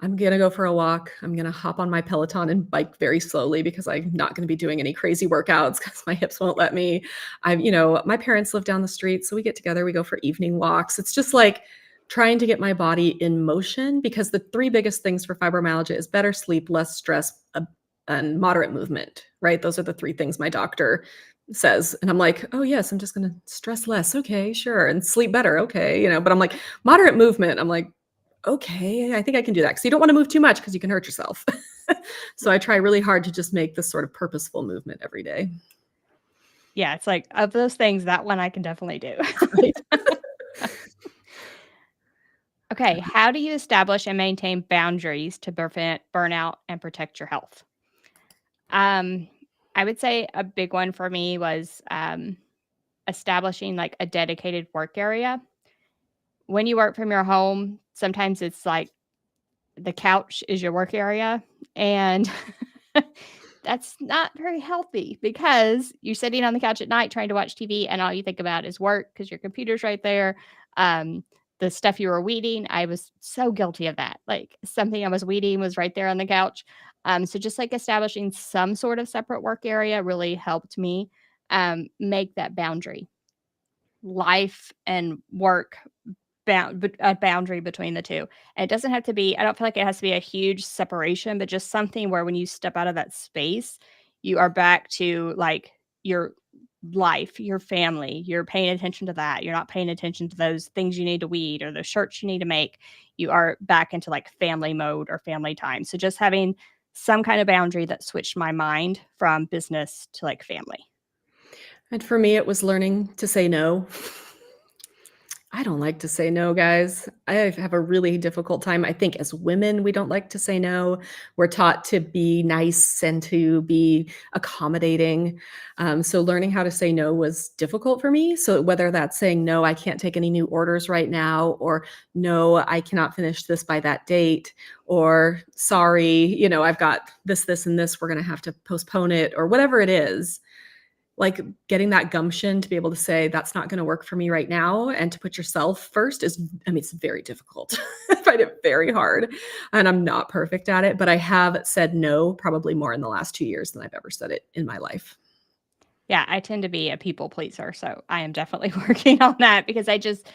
I'm going to go for a walk. I'm going to hop on my Peloton and bike very slowly because I'm not going to be doing any crazy workouts because my hips won't let me. My parents live down the street, so we get together, we go for evening walks. It's just like trying to get my body in motion because the three biggest things for fibromyalgia is better sleep, less stress, and moderate movement, right? Those are the three things my doctor says. And I'm like, oh, yes, I'm just going to stress less. Okay, sure. And sleep better. Okay. But I'm like, moderate movement. I'm like, okay, I think I can do that. Because you don't want to move too much because you can hurt yourself. So I try really hard to just make this sort of purposeful movement every day. Yeah, it's like, of those things, that one I can definitely do. Right. Okay, how do you establish and maintain boundaries to prevent burnout and protect your health? Um, I would say a big one for me was, establishing, like, a dedicated work area. When you work from your home, sometimes it's like the couch is your work area, and that's not very healthy because you're sitting on the couch at night trying to watch TV and all you think about is work because your computer's right there. Um, the stuff you were weeding, I was so guilty of that. Like something I was weeding was right there on the couch. So just like establishing some sort of separate work area really helped me make that boundary, life and work a boundary between the two. And it doesn't have to be, I don't feel like it has to be a huge separation, but just something where when you step out of that space, you are back to like your life, your family. You're paying attention to that. You're not paying attention to those things you need to weed or the shirts you need to make. You are back into like family mode or family time. So just having some kind of boundary that switched my mind from business to like family. And for me, it was learning to say no. I don't like to say no, guys. I have a really difficult time. I think as women, we don't like to say no. We're taught to be nice and to be accommodating. So learning how to say no was difficult for me. So whether that's saying, no, I can't take any new orders right now, or no, I cannot finish this by that date, or sorry, I've got this, and this, we're going to have to postpone it, or whatever it is. Like getting that gumption to be able to say that's not going to work for me right now, and to put yourself first it's very difficult. I find it very hard, and I'm not perfect at it, but I have said no probably more in the last 2 years than I've ever said it in my life. Yeah, I tend to be a people pleaser, so I am definitely working on that because I just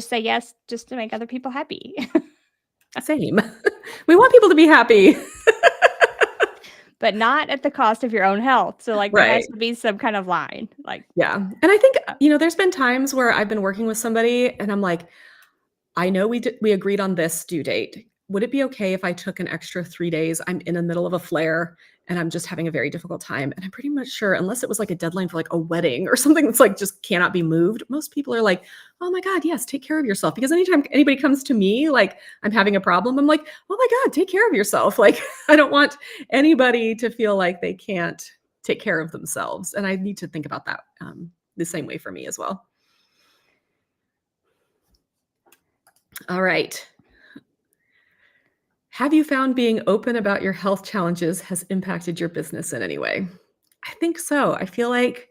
say yes just to make other people happy. Same. We want people to be happy. But not at the cost of your own health. So like there has Right. to be some kind of line. Like Yeah. And I think, there's been times where I've been working with somebody and I'm like, I know we agreed on this due date. Would it be okay if I took an extra 3 days? I'm in the middle of a flare and I'm just having a very difficult time. And I'm pretty much sure, unless it was like a deadline for like a wedding or something that's like just cannot be moved, most people are like, oh my God, yes, take care of yourself. Because anytime anybody comes to me, like I'm having a problem, I'm like, oh my God, take care of yourself. Like I don't want anybody to feel like they can't take care of themselves. And I need to think about that the same way for me as well. All right. Have you found being open about your health challenges has impacted your business in any way? I think so. I feel like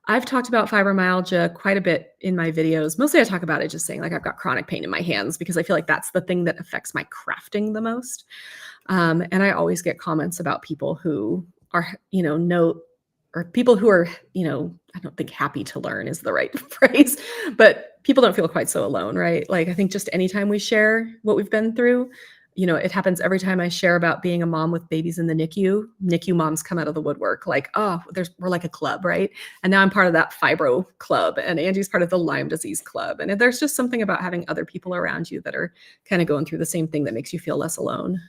I've talked about fibromyalgia quite a bit in my videos. Mostly I talk about it just saying like I've got chronic pain in my hands because I feel like that's the thing that affects my crafting the most. And I always get comments about people who are, or people who are, I don't think happy to learn is the right phrase, but people don't feel quite so alone, right? Like I think just anytime we share what we've been through, it happens every time I share about being a mom with babies in the NICU. NICU moms come out of the woodwork like, oh, we're like a club, right? And now I'm part of that fibro club, and Angie's part of the Lyme disease club. And there's just something about having other people around you that are kind of going through the same thing that makes you feel less alone.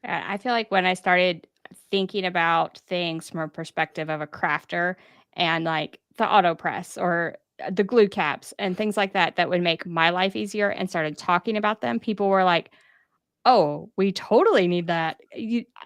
I feel like when I started thinking about things from a perspective of a crafter and like the auto press or the glue caps and things like that that would make my life easier and started talking about them, people were like, oh, we totally need that.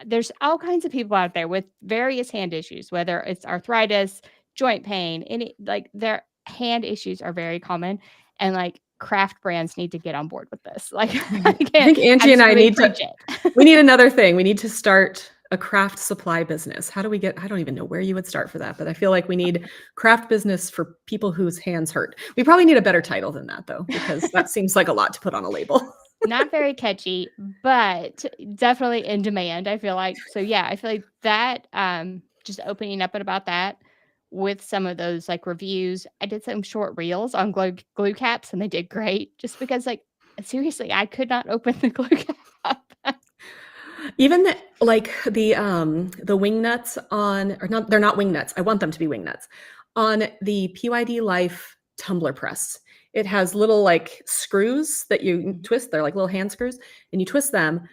There's all kinds of people out there with various hand issues, whether it's arthritis, joint pain, any like their hand issues are very common. And like craft brands need to get on board with this. Like I I can't, think Angie I'm and just I going to need to, preach it. we need another thing. We need to start a craft supply business. How do we I don't even know where you would start for that, but I feel like we need craft business for people whose hands hurt. We probably need a better title than that though, because that seems like a lot to put on a label. Not very catchy, but definitely in demand, I feel like. So yeah, I feel like that just opening up about that with some of those like reviews. I did some short reels on glue caps and they did great just because like seriously, I could not open the glue cap. Even like the wing nuts on, or not, they're not wing nuts. I want them to be wing nuts on the PYD Life tumbler press. It has little like screws that you twist. They're like little hand screws, and you twist them.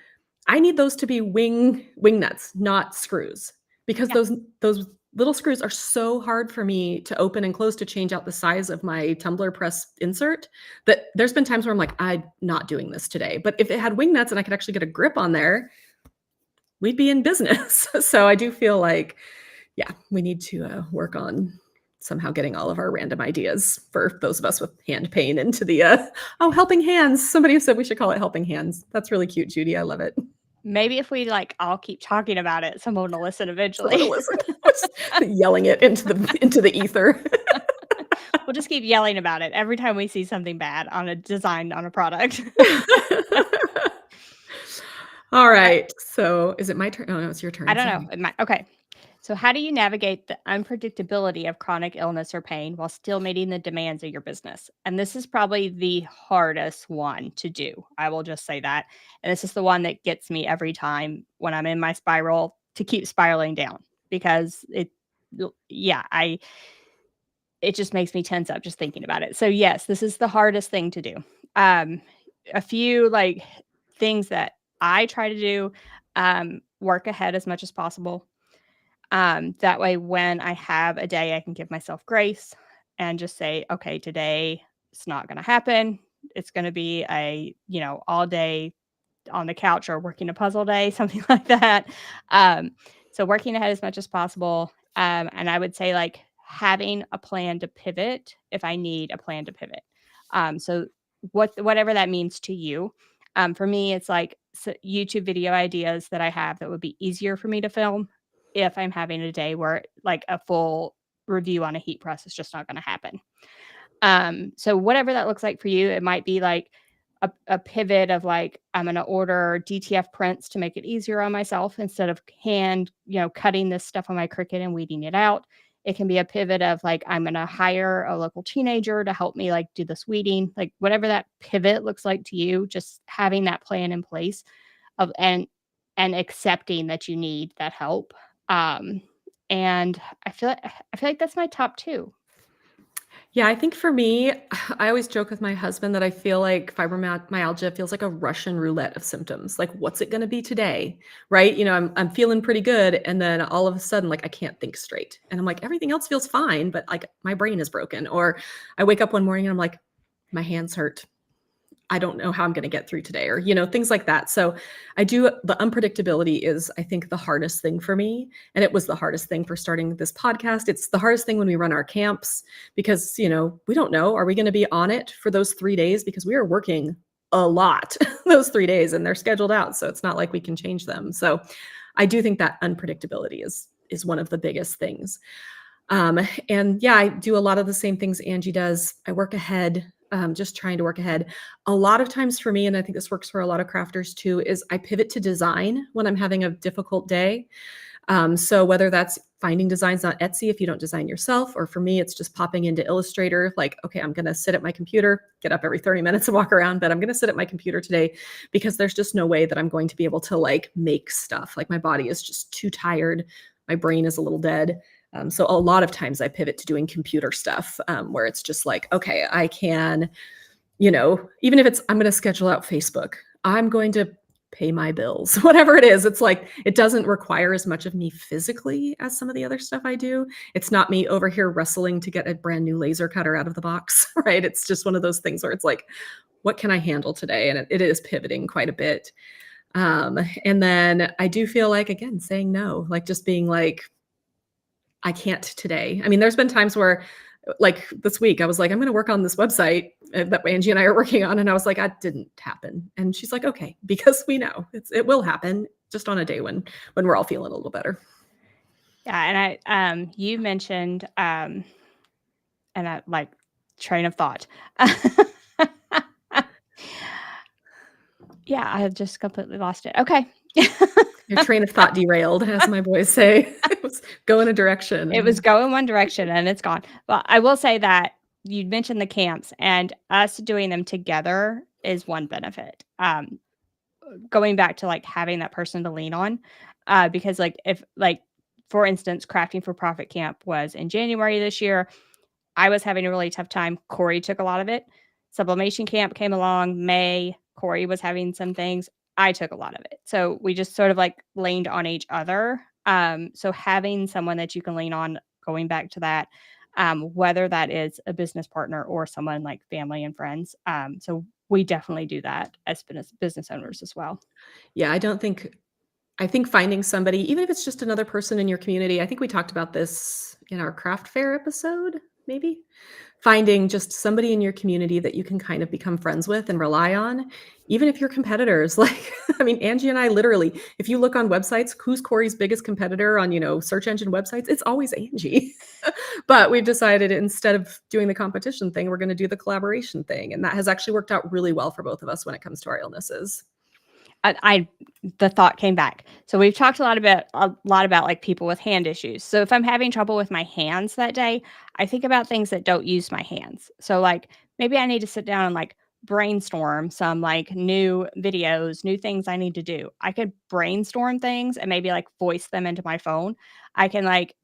I need those to be wing nuts, not screws, because Yeah. those little screws are so hard for me to open and close to change out the size of my tumbler press insert that there's been times where I'm like, I'm not doing this today. But if it had wing nuts and I could actually get a grip on there, we'd be in business. So I do feel like, yeah, we need to work on somehow getting all of our random ideas for those of us with hand pain into the, helping hands. Somebody said we should call it helping hands. That's really cute, Judy. I love it. Maybe if we like all keep talking about it, someone will listen Someone eventually. to listen. Yelling it into the ether. We'll just keep yelling about it every time we see something bad on a design on a product. All right. So is it my turn? Oh, no, it's your I turn. don't know. Sorry. Okay. So, how do you navigate the unpredictability of chronic illness or pain while still meeting the demands of your business? And this is probably the hardest one to do. I will just say that. And this is the one that gets me every time when I'm in my spiral to keep spiraling down because yeah, it just makes me tense up just thinking about it. So, yes, this is the hardest thing to do. A few like things that I try to do, work ahead as much as possible. That way, when I have a day, I can give myself grace and just say, okay, today it's not going to happen. It's going to be all day on the couch or working a puzzle day, something like that. Um, so working ahead as much as possible. And I would say like having a plan to pivot if I need a plan to pivot. So whatever that means to you. For me, it's like YouTube video ideas that I have that would be easier for me to film if I'm having a day where like a full review on a heat press is just not going to happen. So whatever that looks like for you, it might be like a pivot of like, I'm going to order DTF prints to make it easier on myself instead of cutting this stuff on my Cricut and weeding it out. It can be a pivot of like, I'm going to hire a local teenager to help me like do this weeding, like whatever that pivot looks like to you, just having that plan in place of, and accepting that you need that help. Um, and I feel like that's my top two. Yeah, I think for me, I always joke with my husband that I feel like fibromyalgia feels like a Russian roulette of symptoms. Like, what's it going to be today? Right? I'm feeling pretty good, and then all of a sudden, like I can't think straight, and I'm like everything else feels fine, but like my brain is broken. Or I wake up one morning and I'm like, my hands hurt. I don't know how I'm going to get through today, or, things like that. So the unpredictability is, I think, the hardest thing for me. And it was the hardest thing for starting this podcast. It's the hardest thing when we run our camps because, we don't know, are we going to be on it for those 3 days? Because we are working a lot those 3 days and they're scheduled out. So it's not like we can change them. So I do think that unpredictability is one of the biggest things. And yeah, I do a lot of the same things Angie does. I work ahead, just trying to work ahead. A lot of times for me, and I think this works for a lot of crafters too, is I pivot to design when I'm having a difficult day. So whether that's finding designs on Etsy if you don't design yourself, or for me, it's just popping into Illustrator. Like, okay, I'm going to sit at my computer, get up every 30 minutes and walk around, but I'm going to sit at my computer today because there's just no way that I'm going to be able to like make stuff. Like my body is just too tired. My brain is a little dead. So a lot of times I pivot to doing computer stuff where it's just like, okay, I can, even if I'm going to schedule out Facebook, I'm going to pay my bills, whatever it is. It's like, it doesn't require as much of me physically as some of the other stuff I do. It's not me over here wrestling to get a brand new laser cutter out of the box, right? It's just one of those things where it's like, what can I handle today? And it is pivoting quite a bit. And then I do feel like, again, saying no, like just being like, I can't today. I mean, there's been times where like this week, I was like, I'm going to work on this website that Angie and I are working on. And I was like, that didn't happen. And she's like, okay, because we know it will happen just on a day when we're all feeling a little better. Yeah. And you mentioned, and I like train of thought. Yeah, I just completely lost it. Okay. Your train of thought derailed, as my boys say. It was going a direction. It was going one direction and it's gone. Well, I will say that you mentioned the camps and us doing them together is one benefit. Going back to like having that person to lean on, because like if like for instance, Crafting for Profit camp was in January this year. I was having a really tough time. Corey took a lot of it. Sublimation camp came along May. Corey was having some things. I took a lot of it. So we just sort of like leaned on each other. So having someone that you can lean on, going back to that, whether that is a business partner or someone like family and friends. So we definitely do that as business owners as well. Yeah, I think finding somebody, even if it's just another person in your community, I think we talked about this in our craft fair episode. maybe. Finding just somebody in your community that you can kind of become friends with and rely on, even if you're competitors. Like, I mean, Angie and I literally, if you look on websites, who's Corey's biggest competitor on, search engine websites? It's always Angie. But we've decided instead of doing the competition thing, we're going to do the collaboration thing. And that has actually worked out really well for both of us when it comes to our illnesses. I the thought came back. So we've talked a lot about like people with hand issues. So if I'm having trouble with my hands that day, I think about things that don't use my hands. So like maybe I need to sit down and like brainstorm some like new videos, new things I need to do. I could brainstorm things and maybe like voice them into my phone. I can like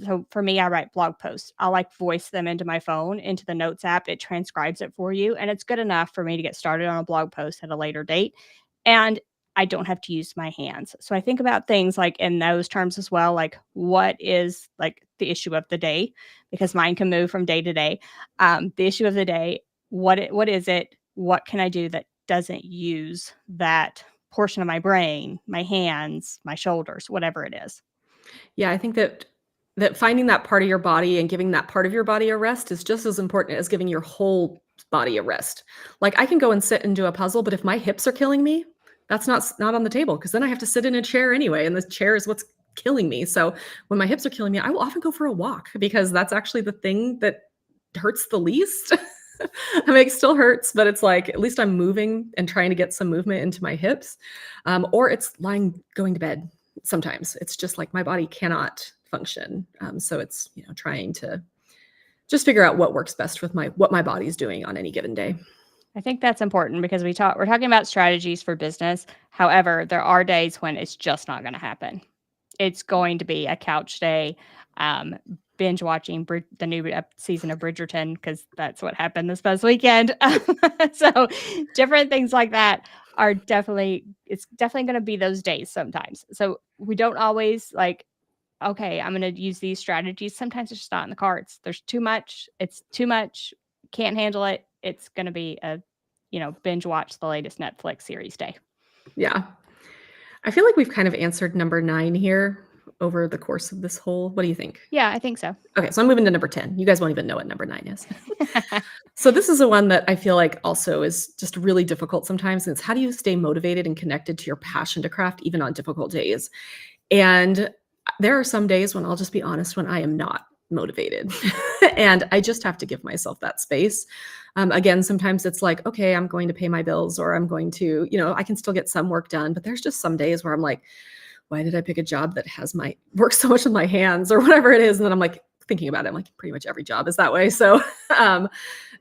so for me, I write blog posts. I'll like voice them into my phone, into the notes app. It transcribes it for you. And it's good enough for me to get started on a blog post at a later date. And I don't have to use my hands. So I think about things like in those terms as well, like what is like the issue of the day, because mine can move from day to day. The issue of the day, what is it? What can I do that doesn't use that portion of my brain, my hands, my shoulders, whatever it is? Yeah, I think that finding that part of your body and giving that part of your body a rest is just as important as giving your whole body a rest. Like I can go and sit and do a puzzle, but if my hips are killing me, that's not on the table because then I have to sit in a chair anyway, and the chair is what's killing me. So when my hips are killing me, I will often go for a walk because that's actually the thing that hurts the least. I mean, it still hurts, but it's like at least I'm moving and trying to get some movement into my hips. Or it's going to bed. Sometimes it's just like my body cannot function. So it's trying to just figure out what works best with what my body's doing on any given day. I think that's important because we're talking about strategies for business. However, there are days when it's just not going to happen. It's going to be a couch day, um, binge watching the new season of Bridgerton because that's what happened this past weekend. So different things like that are it's definitely going to be those days sometimes. So we don't always like, okay, I'm going to use these strategies. Sometimes it's just not in the cards. There's too much. It's too much. Can't handle it. It's going to be binge watch the latest Netflix series day. Yeah. I feel like we've kind of answered number 9 here over the course of this whole. What do you think? Yeah, I think so. Okay, so I'm moving to number 10. You guys won't even know what number 9 is. So this is the one that I feel like also is just really difficult sometimes. And it's how do you stay motivated and connected to your passion to craft even on difficult days? And there are some days when I'll just be honest, when I am not motivated. And I just have to give myself that space. Again, sometimes it's like, okay, I'm going to pay my bills or I'm going to, I can still get some work done. But there's just some days where I'm like, why did I pick a job that has my work so much with my hands or whatever it is? And then I'm like thinking about it. I'm like, pretty much every job is that way. So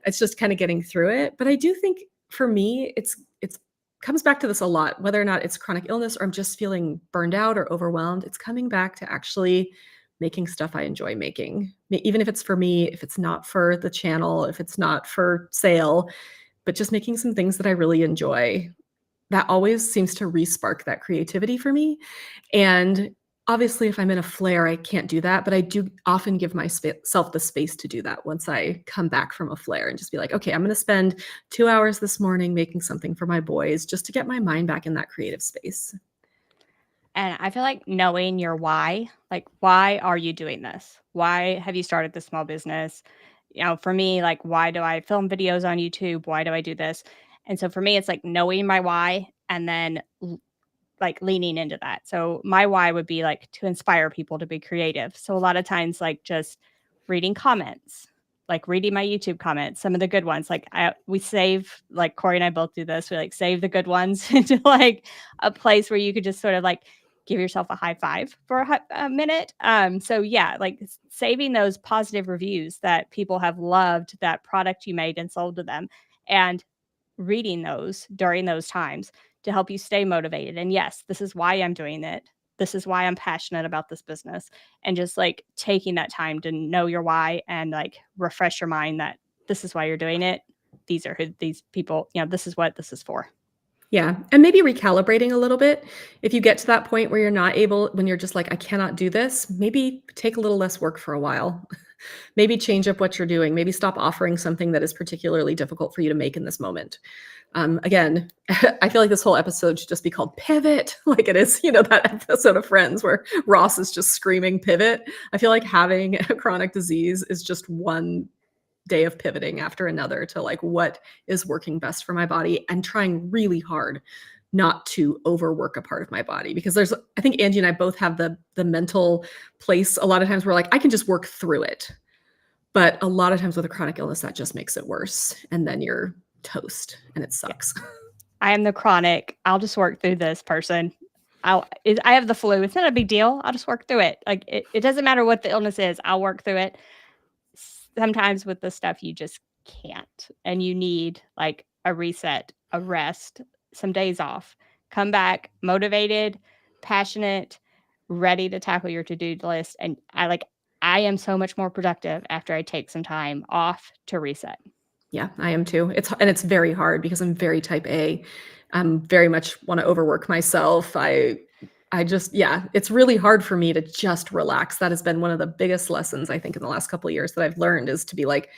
it's just kind of getting through it. But I do think for me, it's comes back to this a lot, whether or not it's chronic illness or I'm just feeling burned out or overwhelmed. It's coming back to actually making stuff I enjoy making, even if it's for me, if it's not for the channel, if it's not for sale, but just making some things that I really enjoy. That always seems to re-spark that creativity for me. And obviously, if I'm in a flare, I can't do that, but I do often give myself the space to do that once I come back from a flare and just be like, okay, I'm going to spend 2 hours this morning making something for my boys just to get my mind back in that creative space. And I feel like knowing your why, like, why are you doing this? Why have you started this small business? For me, like, why do I film videos on YouTube? Why do I do this? And so for me, it's like knowing my why and then like leaning into that. So my why would be like to inspire people to be creative. So a lot of times, like just reading comments, like reading my YouTube comments, some of the good ones. Like we save, like Corey and I both do this. We like save the good ones into like a place where you could just sort of like give yourself a high five for a minute. So yeah, like saving those positive reviews that people have loved that product you made and sold to them, and reading those during those times to help you stay motivated. And yes, this is why I'm doing it. This is why I'm passionate about this business. And just like taking that time to know your why and like refresh your mind that this is why you're doing it. These are who these people, this is what this is for. Yeah. And maybe recalibrating a little bit. If you get to that point where you're not able, when you're just like, I cannot do this, maybe take a little less work for a while. Maybe change up what you're doing. Maybe stop offering something that is particularly difficult for you to make in this moment. Again, I feel like this whole episode should just be called Pivot, like it is, that episode of Friends where Ross is just screaming pivot. I feel like having a chronic disease is just one day of pivoting after another to like what is working best for my body and trying really hard not to overwork a part of my body, because I think Angie and I both have the mental place a lot of times where like I can just work through it. But a lot of times with a chronic illness, that just makes it worse. And then you're toast and it sucks. I am the chronic, I'll just work through this person. I have the flu. It's not a big deal. I'll just work through it. Like it doesn't matter what the illness is. I'll work through it. Sometimes with the stuff you just can't, and you need like a reset, a rest, some days off, come back motivated, passionate, ready to tackle your to-do list. And I am so much more productive after I take some time off to reset. Yeah, I am too. It's very hard because I'm very type A. I'm very much want to overwork myself. It's really hard for me to just relax. That has been one of the biggest lessons I think in the last couple of years that I've learned, is to be like,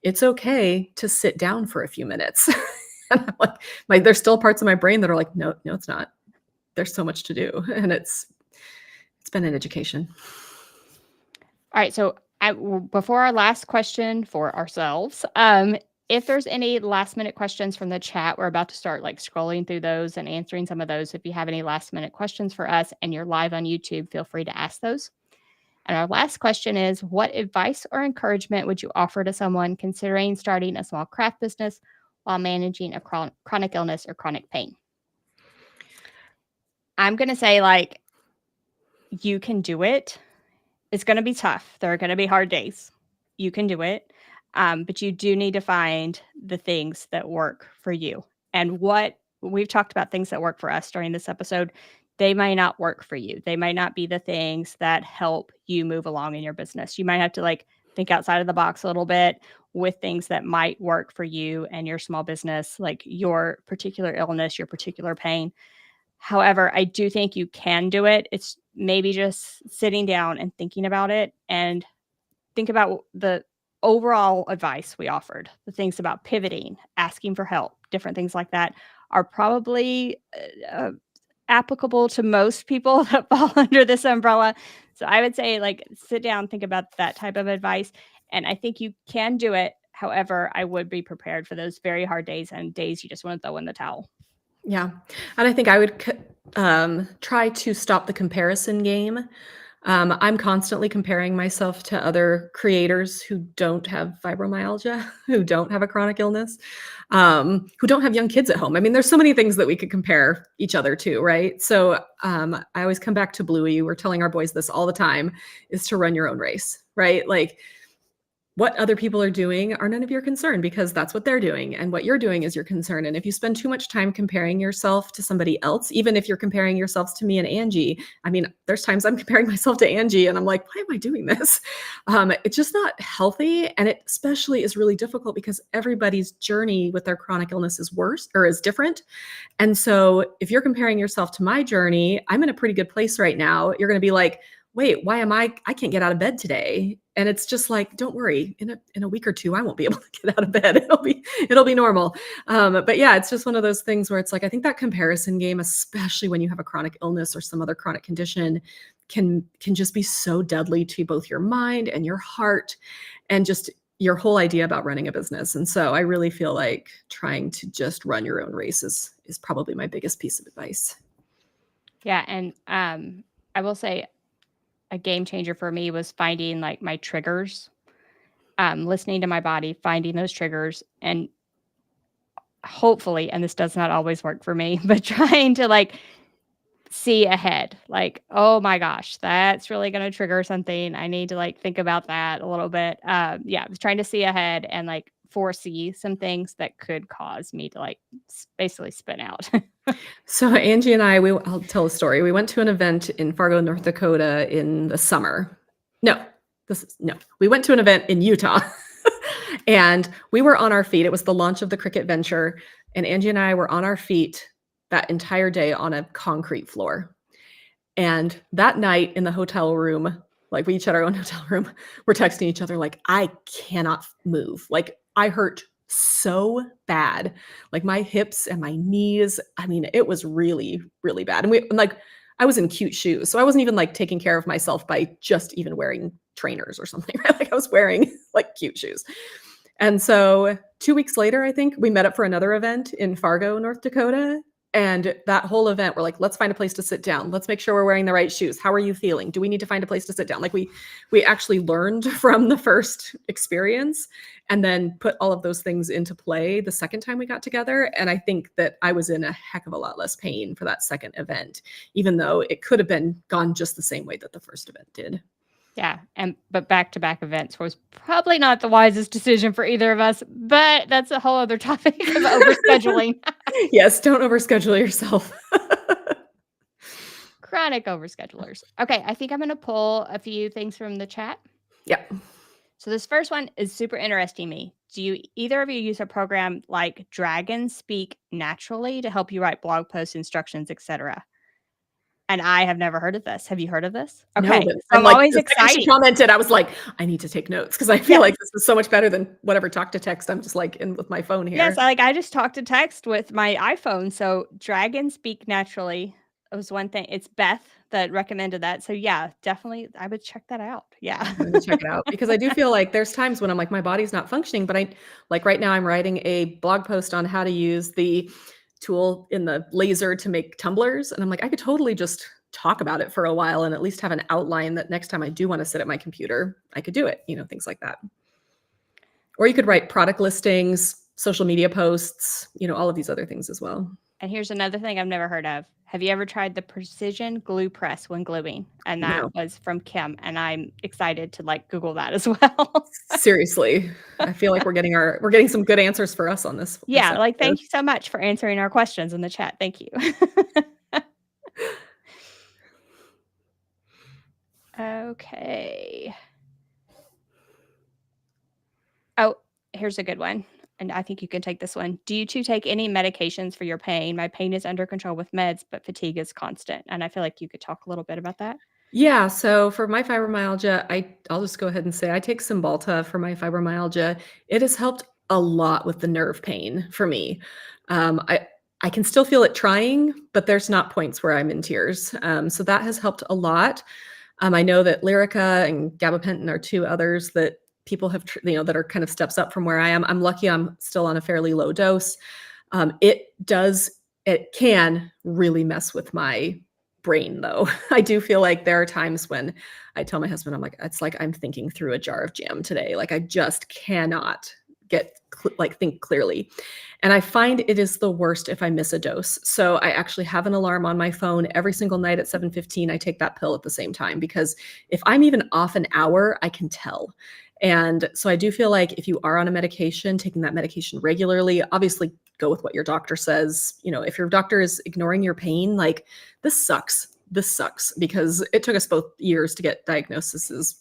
it's okay to sit down for a few minutes. And I'm like there's still parts of my brain that are like, no, it's not. There's so much to do. And it's been an education. All right. So before our last question for ourselves, if there's any last minute questions from the chat, we're about to start like scrolling through those and answering some of those. If you have any last minute questions for us and you're live on YouTube, feel free to ask those. And our last question is, what advice or encouragement would you offer to someone considering starting a small craft business while managing a chronic illness or chronic pain? I'm going to say, like, you can do it. It's going to be tough. There are going to be hard days. You can do it. But you do need to find the things that work for you. And what we've talked about, things that work for us during this episode, they might not work for you. They might not be the things that help you move along in your business. You might have to like think outside of the box a little bit with things that might work for you and your small business, like your particular illness, your particular pain. However, I do think you can do it. It's maybe just sitting down and thinking about it, and think about the overall advice we offered. The things about pivoting, asking for help, different things like that are probably applicable to most people that fall under this umbrella. So I would say, like, sit down, think about that type of advice. And I think you can do it. However, I would be prepared for those very hard days and days you just want to throw in the towel. Yeah. And I think I would try to stop the comparison game. I'm constantly comparing myself to other creators who don't have fibromyalgia, who don't have a chronic illness, who don't have young kids at home. I mean, there's so many things that we could compare each other to, right? So I always come back to Bluey. We're telling our boys this all the time, is to run your own race, right? Like, what other people are doing are none of your concern, because that's what they're doing, and what you're doing is your concern. And if you spend too much time comparing yourself to somebody else, even if you're comparing yourselves to me and Angie, I mean, there's times I'm comparing myself to Angie and I'm like, why am I doing this? It's just not healthy. And it especially is really difficult because everybody's journey with their chronic illness is worse or is different. And so if you're comparing yourself to my journey, I'm in a pretty good place right now. You're going to be like, wait, why am I can't get out of bed today? And it's just like, don't worry, in a week or two, I won't be able to get out of bed. It'll be normal. But yeah, it's just one of those things where it's like, I think that comparison game, especially when you have a chronic illness or some other chronic condition, can just be so deadly to both your mind and your heart and just your whole idea about running a business. And so I really feel like trying to just run your own race is probably my biggest piece of advice. Yeah. And I will say, a game changer for me was finding like my triggers, listening to my body, finding those triggers, and hopefully, and this does not always work for me, but trying to like see ahead, like, oh my gosh, that's really going to trigger something. I need to like think about that a little bit. I was trying to see ahead and like foresee some things that could cause me to like basically spin out. So Angie and I'll tell a story. We went to an event in Fargo, North Dakota in the summer. We went to an event in Utah and we were on our feet. It was the launch of the Cricket Venture. And Angie and I were on our feet that entire day on a concrete floor. And that night in the hotel room, Like we each had our own hotel room. We're texting each other like, I cannot move. Like I hurt so bad. Like my hips and my knees. I mean, it was really, really bad. And like I was in cute shoes. So I wasn't even like taking care of myself by just even wearing trainers or something, right? Like I was wearing like cute shoes. And so 2 weeks later, I think we met up for another event in Fargo, North Dakota. And that whole event, we're like, let's find a place to sit down. Let's make sure we're wearing the right shoes. How are you feeling? Do we need to find a place to sit down? Like we actually learned from the first experience and then put all of those things into play the second time we got together. And I think that I was in a heck of a lot less pain for that second event, even though it could have been gone just the same way that the first event did. Yeah, but back-to-back events was probably not the wisest decision for either of us, but that's a whole other topic of overscheduling. Yes, don't overschedule yourself. Chronic overschedulers. Okay, I think I'm gonna pull a few things from the chat. Yeah. So this first one is super interesting me. Do you either of you use a program like Dragon Speak Naturally to help you write blog posts, instructions, etc.? And I have never heard of this. Have you heard of this? No, Okay, but so I'm I'm like, always the second she excited. commented, I was like, I need to take notes because I feel Yes. like this is so much better than whatever talk to text. I'm just like in with my phone here. Yes, I just talk to text with my iPhone, so Dragon Speak Naturally was one thing. It's Beth that recommended that, so yeah, definitely, I would check that out. Yeah. I'm gonna check it out because I do feel like there's times when I'm like, my body's not functioning, but I like right now I'm writing a blog post on how to use the tool in the laser to make tumblers. And I'm like, I could totally just talk about it for a while and at least have an outline that next time I do want to sit at my computer, I could do it, things like that. Or you could write product listings, social media posts, all of these other things as well. And here's another thing I've never heard of. Have you ever tried the precision glue press when gluing? And that No, was from Kim, and I'm excited to, Google that as well. seriously. I feel like we're getting some good answers for us on this Yeah, episode. thank you so much for answering our questions in the chat. Thank you. Okay. Oh, here's a good one, and I think you can take this one. Do you 2 take any medications for your pain? My pain is under control with meds, but fatigue is constant, and I feel like you could talk a little bit about that. Yeah, so for my fibromyalgia, I'll just go ahead and say I take Cymbalta for my fibromyalgia. It has helped a lot with the nerve pain for me. I can still feel it trying, but there's not points where I'm in tears. So that has helped a lot. I know that Lyrica and gabapentin are two others that people have, that are kind of steps up from where I am. I'm lucky I'm still on a fairly low dose. It can really mess with my brain though. I do feel like there are times when I tell my husband, I'm like, it's like I'm thinking through a jar of jam today. Like I just cannot think clearly. And I find it is the worst if I miss a dose. So I actually have an alarm on my phone every single night at 7:15. I take that pill at the same time because if I'm even off an hour, I can tell. And so I do feel like if you are on a medication, taking that medication regularly, obviously go with what your doctor says. If your doctor is ignoring your pain, like this sucks. This sucks because it took us both years to get diagnoses.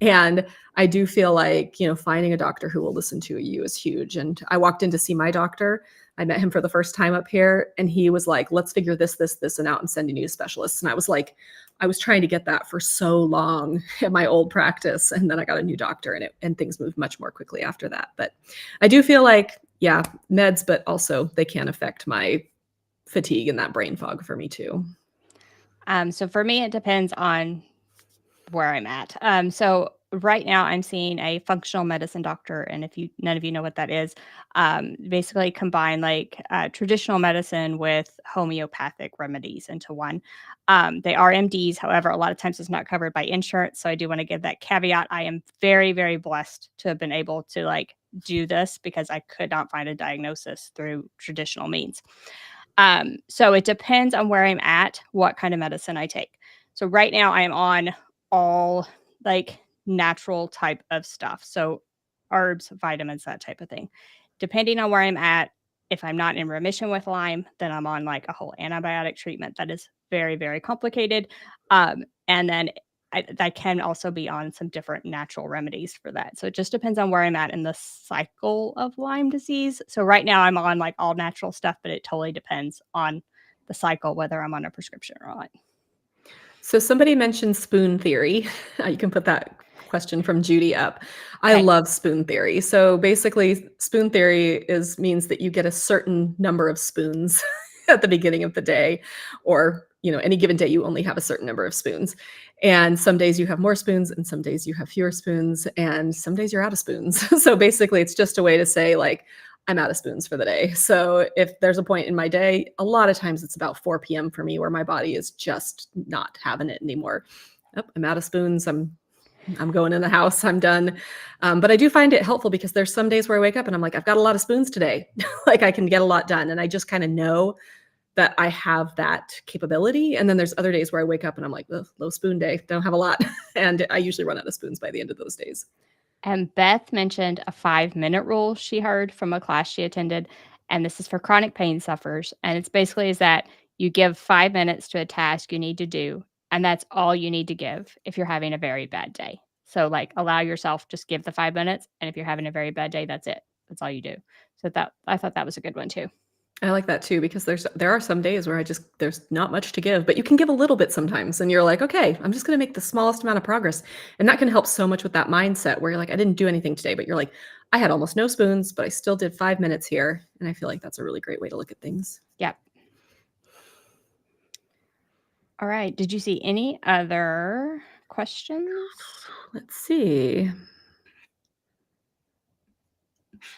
And I do feel like, finding a doctor who will listen to you is huge. And I walked in to see my doctor. I met him for the first time up here and he was like, let's figure this and out and sending you to specialists. And I was like, I was trying to get that for so long at my old practice. And then I got a new doctor and things moved much more quickly after that. But I do feel like, yeah, meds, but also they can affect my fatigue and that brain fog for me too. So for me, it depends on where I'm at. So right now I'm seeing a functional medicine doctor, and if none of you know what that is, basically combine traditional medicine with homeopathic remedies into one. They are MDs, however, a lot of times it's not covered by insurance. So I do want to give that caveat. I am very, very blessed to have been able to do this because I could not find a diagnosis through traditional means. So it depends on where I'm at, what kind of medicine I take. So right now I am on all natural type of stuff. So herbs, vitamins, that type of thing. Depending on where I'm at, if I'm not in remission with Lyme, then I'm on a whole antibiotic treatment that is very, very complicated. And then I can also be on some different natural remedies for that. So it just depends on where I'm at in the cycle of Lyme disease. So right now I'm on all natural stuff, but it totally depends on the cycle, whether I'm on a prescription or not. So somebody mentioned spoon theory. You can put that question from Judy up. I Okay. love spoon theory. So basically, spoon theory means that you get a certain number of spoons at the beginning of the day, or any given day you only have a certain number of spoons. And some days you have more spoons, and some days you have fewer spoons, and some days you're out of spoons. So basically, it's just a way to say like, I'm out of spoons for the day. So if there's a point in my day, a lot of times it's about 4 p.m. for me where my body is just not having it anymore. Oh, I'm out of spoons. I'm going in the house. I'm done. But I do find it helpful because there's some days where I wake up and I'm like, I've got a lot of spoons today. Like I can get a lot done. And I just kind of know that I have that capability. And then there's other days where I wake up and I'm like, low spoon day, don't have a lot. And I usually run out of spoons by the end of those days. And Beth mentioned a 5-minute rule she heard from a class she attended. And this is for chronic pain sufferers. And it's basically is that you give 5 minutes to a task you need to do. And that's all you need to give if you're having a very bad day. So like allow yourself, just give the 5 minutes. And if you're having a very bad day, that's it. That's all you do. So that I thought that was a good one too. I like that too because there are some days where there's not much to give, but you can give a little bit sometimes and you're like, "Okay, I'm just going to make the smallest amount of progress." And that can help so much with that mindset where you're like, "I didn't do anything today," but you're like, "I had almost no spoons, but I still did 5 minutes here." And I feel like that's a really great way to look at things. Yep. All right. Did you see any other questions? Let's see.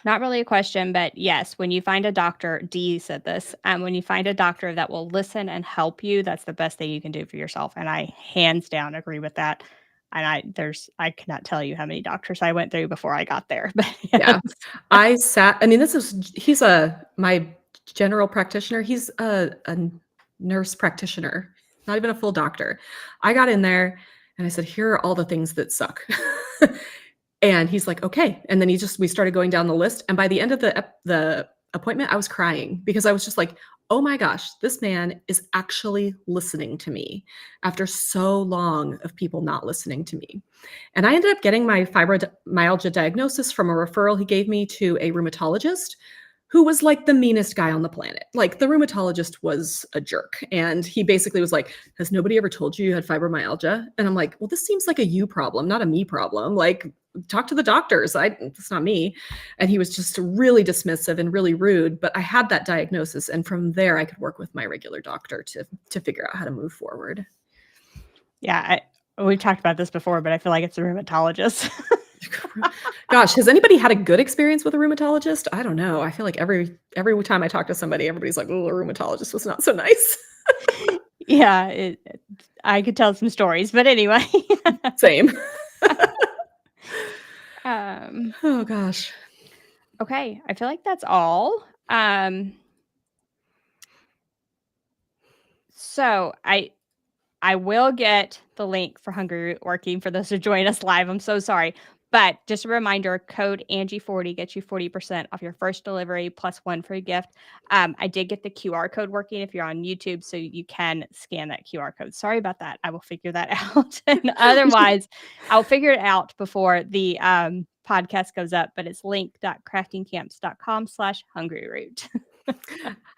Not really a question, but yes, when you find a doctor, Dee said this, when you find a doctor that will listen and help you, that's the best thing you can do for yourself. And I hands down agree with that. And I cannot tell you how many doctors I went through before I got there. But Yeah. yes. I mean, he's my general practitioner. He's a nurse practitioner, not even a full doctor. I got in there and I said, "Here are all the things that suck." And he's like, "Okay." And then we started going down the list. And by the end of the appointment, I was crying because I was just like, "Oh my gosh, this man is actually listening to me after so long of people not listening to me." And I ended up getting my fibromyalgia diagnosis from a referral he gave me to a rheumatologist who was like the meanest guy on the planet. Like the rheumatologist was a jerk. And he basically was like, "Has nobody ever told you had fibromyalgia?" And I'm like, "Well, this seems like a you problem, not a me problem. Like, talk to the doctors. It's not me." And he was just really dismissive and really rude. But I had that diagnosis. And from there, I could work with my regular doctor to figure out how to move forward. Yeah. We've talked about this before, but I feel like it's a rheumatologist. Gosh, has anybody had a good experience with a rheumatologist? I don't know. I feel like every time I talk to somebody, everybody's like, "Oh, a rheumatologist was not so nice." Yeah. I could tell some stories, but anyway. Same. um, Oh gosh. okay. I feel like that's all. So I will get the link for Hungryroot working for those who join us live. I'm so sorry. But just a reminder, code Angie40 gets you 40% off your first delivery plus one free gift. I did get the QR code working if you're on YouTube, so you can scan that QR code. Sorry about that. I will figure that out. And otherwise, I'll figure it out before the podcast goes up, but it's link.craftingcamps.com/hungryroot.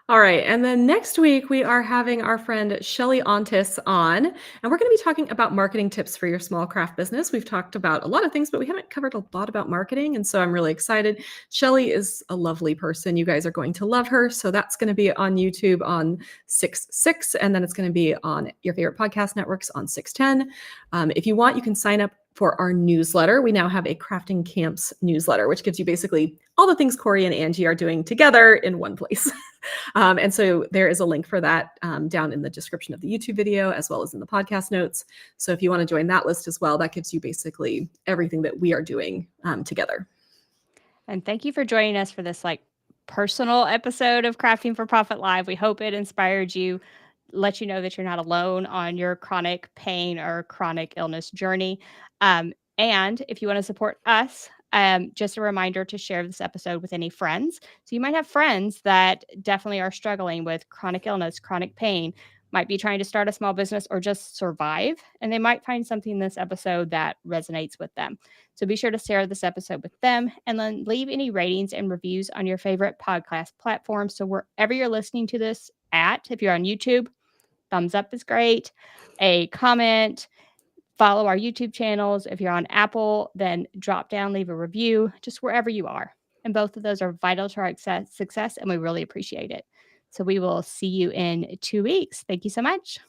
All right. And then next week, we are having our friend Shelly Ontis on, and we're going to be talking about marketing tips for your small craft business. We've talked about a lot of things, but we haven't covered a lot about marketing. And so I'm really excited. Shelly is a lovely person. You guys are going to love her. So that's going to be on YouTube on 6/6, and then it's going to be on your favorite podcast networks on 6/10. If you want, you can sign up for our newsletter. We now have a Crafting Camps newsletter, which gives you basically all the things Corey and Angie are doing together in one place. And so there is a link for that down in the description of the YouTube video, as well as in the podcast notes. So if you want to join that list as well, that gives you basically everything that we are doing together. And thank you for joining us for this personal episode of Crafting for Profit Live. We hope it inspired you, let you know that you're not alone on your chronic pain or chronic illness journey. And if you want to support us, just a reminder to share this episode with any friends. So you might have friends that definitely are struggling with chronic illness, chronic pain, might be trying to start a small business or just survive, and they might find something in this episode that resonates with them. So be sure to share this episode with them and then leave any ratings and reviews on your favorite podcast platform. So wherever you're listening to this at, if you're on YouTube, thumbs up is great, a comment, follow our YouTube channels. If you're on Apple, then drop down, leave a review, just wherever you are. And both of those are vital to our success, and we really appreciate it. So we will see you in 2 weeks. Thank you so much.